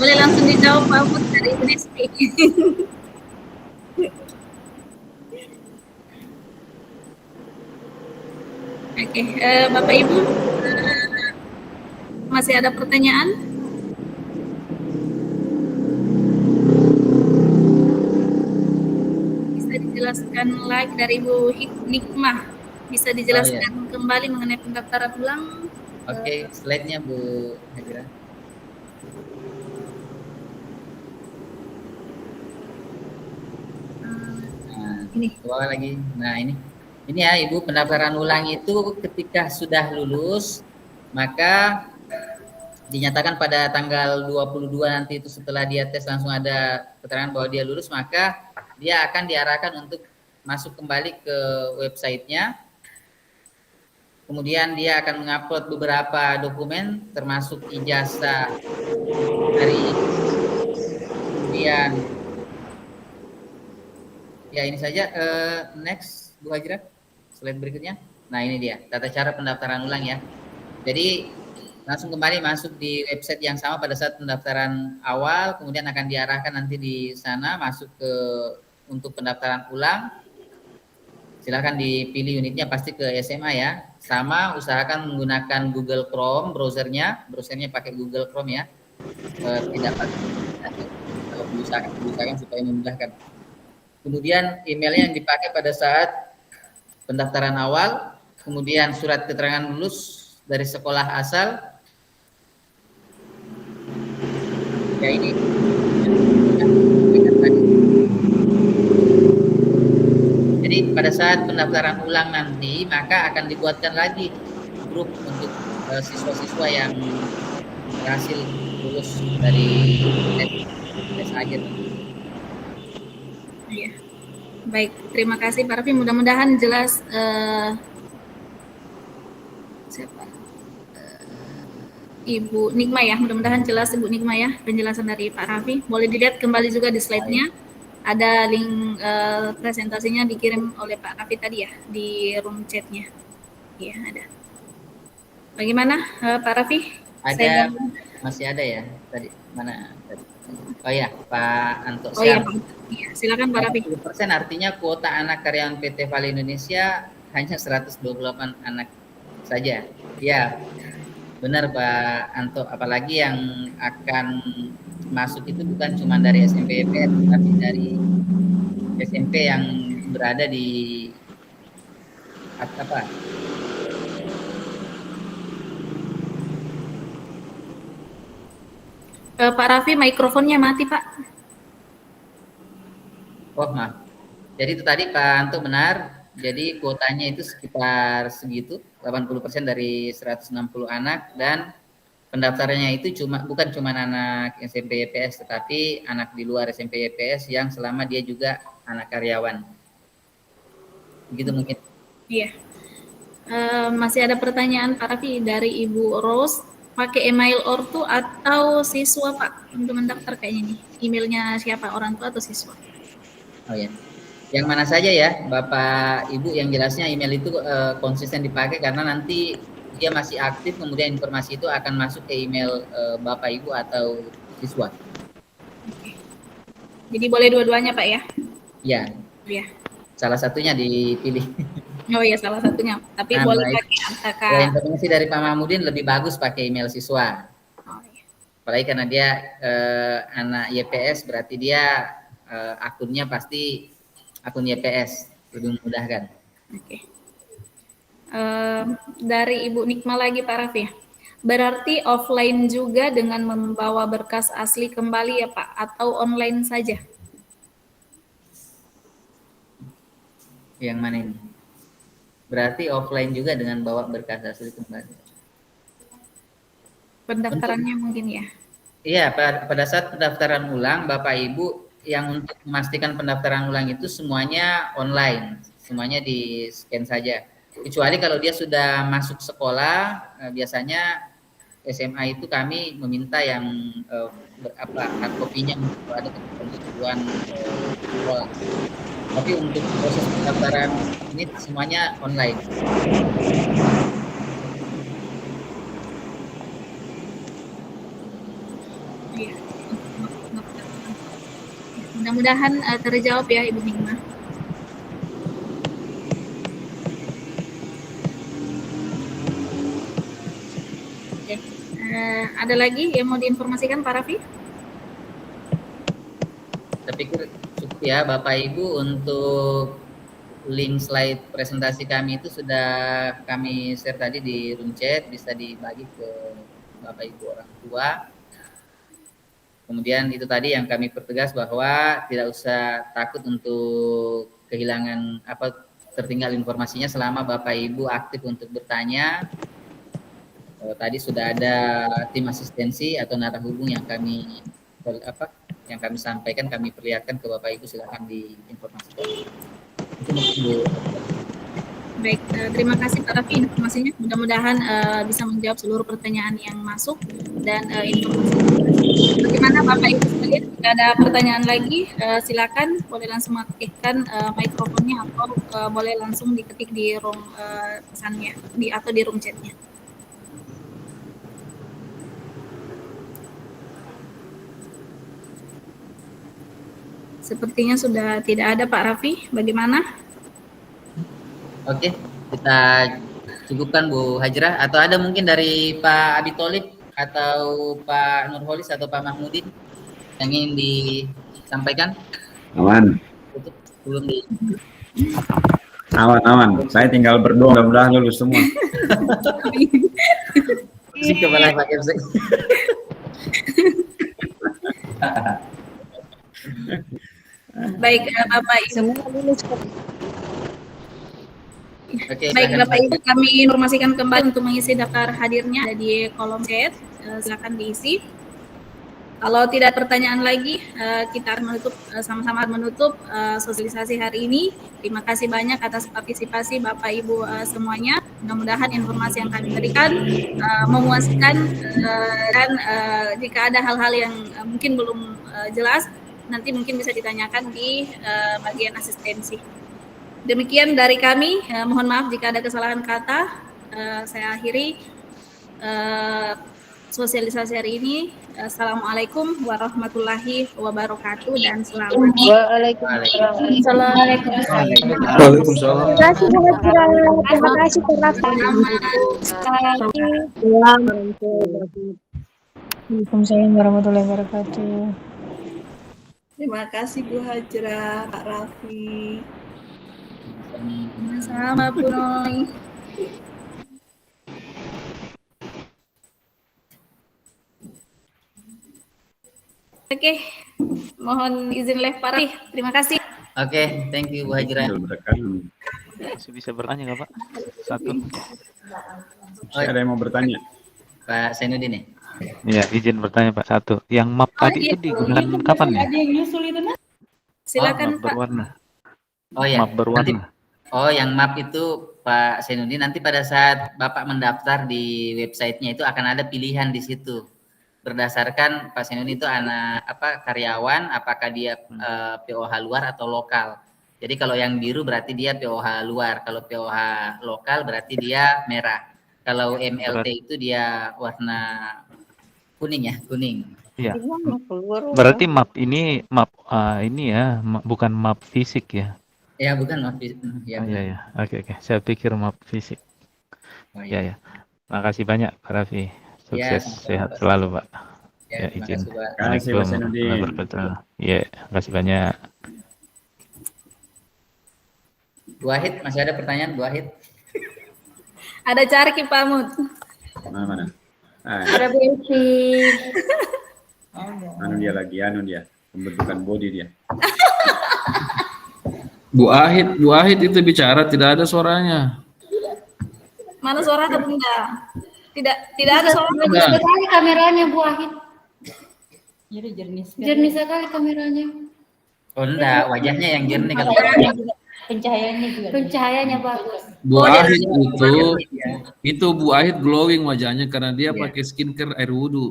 Boleh langsung dijawab Pak Put dari Ibu Nesti. Oke, Bapak Ibu, masih ada pertanyaan? Bisa dijelaskan lagi dari Ibu Nikmah? Bisa dijelaskan kembali mengenai pendaftaran ulang? Oke, slide-nya Bu Hajra. Ini. Bawah lagi. Nah, ini ya Ibu, pendaftaran ulang itu ketika sudah lulus, maka dinyatakan pada tanggal 22 nanti itu setelah dia tes langsung ada keterangan bahwa dia lulus, maka dia akan diarahkan untuk masuk kembali ke websitenya. Kemudian dia akan mengupload beberapa dokumen termasuk ijazah dari, kemudian ya ini saja. Next Bu Hajra, slide berikutnya. Nah ini dia tata cara pendaftaran ulang ya. Jadi langsung kembali masuk di website yang sama pada saat pendaftaran awal, kemudian akan diarahkan nanti di sana masuk ke untuk pendaftaran ulang. Silakan dipilih unitnya pasti ke SMA ya. Sama usahakan menggunakan Google Chrome browsernya pakai Google Chrome ya. Tidak kalau diusahakan supaya memudahkan. Kemudian emailnya yang dipakai pada saat pendaftaran awal, kemudian surat keterangan lulus dari sekolah asal. Ya ini. Jadi pada saat pendaftaran ulang nanti, maka akan dibuatkan lagi grup untuk siswa-siswa yang berhasil lulus dari tes akhir. Iya. Baik, terima kasih Pak Raffi. Mudah-mudahan jelas Ibu Nikmah ya. Mudah-mudahan jelas Ibu Nikmah ya penjelasan dari Pak Raffi. Boleh dilihat kembali juga di slide-nya. Ada link presentasinya dikirim oleh Pak Raffi tadi ya di room chatnya. Iya ada. Bagaimana Pak Raffi? Ada, masih ada ya tadi mana tadi? Oh ya Pak Anto. Oh iya Pak. Ya, silakan Pak Raffi. 10% artinya kuota anak karyawan PT Vale Indonesia hanya 128 anak saja. Ya, benar Pak Anto. Apalagi yang akan masuk itu bukan cuma dari SMP EPS, tapi dari SMP yang berada di apa? Pak Raffi, mikrofonnya mati Pak. Oh maaf. Jadi itu tadi Pak Anto benar. Jadi kuotanya itu sekitar segitu, 80% dari 160 anak, dan pendaftarannya itu bukan cuma anak SMP EPS, tetapi anak di luar SMP EPS yang selama dia juga anak karyawan. Begitu mungkin. Iya. Masih ada pertanyaan Pak Raffi dari Ibu Rose. Pakai email ortu atau siswa Pak untuk mendaftar kayaknya nih? Emailnya siapa, orang tua atau siswa? Oh ya. Yang mana saja ya Bapak Ibu, yang jelasnya email itu konsisten dipakai karena nanti dia masih aktif, kemudian informasi itu akan masuk ke email Bapak Ibu atau siswa. Oke. Jadi boleh dua-duanya Pak ya? Iya. Iya. Salah satunya dipilih. Oh iya salah satunya, tapi boleh pakai angka. Informasi dari Pak Mahmudin lebih bagus pakai email siswa. Oh, iya. Apalagi karena dia anak YPS, berarti dia akunnya pasti akun YPS, lebih memudahkan. Oke. Dari Ibu Nikma lagi Pak Raffi. Berarti offline juga dengan membawa berkas asli kembali ya Pak, atau online saja? Yang mana ini? Berarti offline juga dengan bawa berkas asli kembali. Pendaftarannya mungkin ya? Iya, pada saat pendaftaran ulang, Bapak Ibu, yang untuk memastikan pendaftaran ulang itu semuanya online, semuanya di scan saja. Kecuali kalau dia sudah masuk sekolah, biasanya SMA itu kami meminta yang hard copy-nya untuk ada ketentuan sekolah. Tapi untuk proses pendaftaran ini semuanya online. Iya. Mudah-mudahan terjawab ya Ibu Nikma. Oke. Ada lagi yang mau diinformasikan Pak Raffi? Saya pikir cukup ya Bapak Ibu, untuk link slide presentasi kami itu sudah kami share tadi di room chat, bisa dibagi ke Bapak Ibu orang tua. Kemudian itu tadi yang kami pertegas bahwa tidak usah takut untuk kehilangan tertinggal informasinya selama Bapak Ibu aktif untuk bertanya. Tadi sudah ada tim asistensi atau narahubung yang kami sampaikan, kami perlihatkan ke Bapak Ibu, silakan diinformasikan. Itu mungkin Bu. Baik, terima kasih Pak Raffi informasinya. Mudah-mudahan bisa menjawab seluruh pertanyaan yang masuk dan informasi. Bagaimana Bapak Ibu sekalian? Jika ada pertanyaan lagi, silakan boleh langsung mengaktifkan mikrofonnya atau boleh langsung diketik di room pesannya atau di room chatnya. Sepertinya sudah tidak ada Pak Raffi. Bagaimana? Oke, kita cukupkan Bu Hajrah. Atau ada mungkin dari Pak Abi Tholib atau Pak Nurholis atau Pak Mahmudin yang ingin disampaikan? Aman. Belum di. Aman. Saya tinggal berdoa, mudah-mudahan lulus semua. Si kepala Pak FC. Baik, Bapak Ibu. Semua lulus. Baik Bapak Ibu, kami informasikan kembali untuk mengisi daftar hadirnya ada di kolom chat. Silakan diisi. Kalau tidak pertanyaan lagi, kita akan sama-sama menutup sosialisasi hari ini. Terima kasih banyak atas partisipasi Bapak Ibu semuanya. Mudah-mudahan informasi yang kami berikan memuaskan dan jika ada hal-hal yang mungkin belum jelas, nanti mungkin bisa ditanyakan di bagian asistensi. Demikian dari kami, mohon maaf jika ada kesalahan kata. Saya akhiri sosialisasi hari ini. Assalamualaikum warahmatullahi wabarakatuh dan selamat. Waalaikumsalam. Waalaikumsalam. Terima kasih Waalaikumsalam warahmatullahi wabarakatuh. Terima kasih Bu Hajra, Pak Raffi. Sama Bu Noi. Oke, mohon izin live Pak Raffi. Terima kasih. Oke, thank you Bu Hajra. Masih bisa bertanya nggak Pak? Satu. Ada yang mau bertanya? Pak Senudin nih. Iya, izin bertanya Pak. Satu. Yang map tadi itu digunakan kapan ya? Ada yang nyusul itu, Nak? Silakan map Pak. berwarna. Oh ya. Map berwarna. Yang map itu Pak Senudin, nanti pada saat Bapak mendaftar di websitenya itu akan ada pilihan di situ. Berdasarkan Pak Senudin itu karyawan, apakah dia POH luar atau lokal. Jadi kalau yang biru berarti dia POH luar, kalau POH lokal berarti dia merah. Kalau MLT itu dia warna kuning ya, kuning. Iya. Berarti map ini bukan map fisik ya? Ya, bukan map fisik. Ya, iya. Oke. Saya pikir map fisik. Oh, iya. Makasih banyak Pak Raffi. Sukses, sehat selalu Pak. Ya, izin. Assalamualaikum warahmatullahi wabarakatuh. Ya, makasih banyak. Bu Wahid, masih ada pertanyaan Bu Wahid? Ada Carki Pak Mut. Mana? Ada Besi. Anu dia, pembentukan body dia. Bu Ahid itu bicara tidak ada suaranya. Mana suara atau benda? Tidak ada suara. Bagus sekali kameranya Bu Ahid. Jadi Jernih sekali kameranya. Oh enggak, wajahnya yang jernih kalau Pencahayaannya bagus. Bu Ahid itu Bu Ahid glowing wajahnya karena dia pakai skincare air wudhu.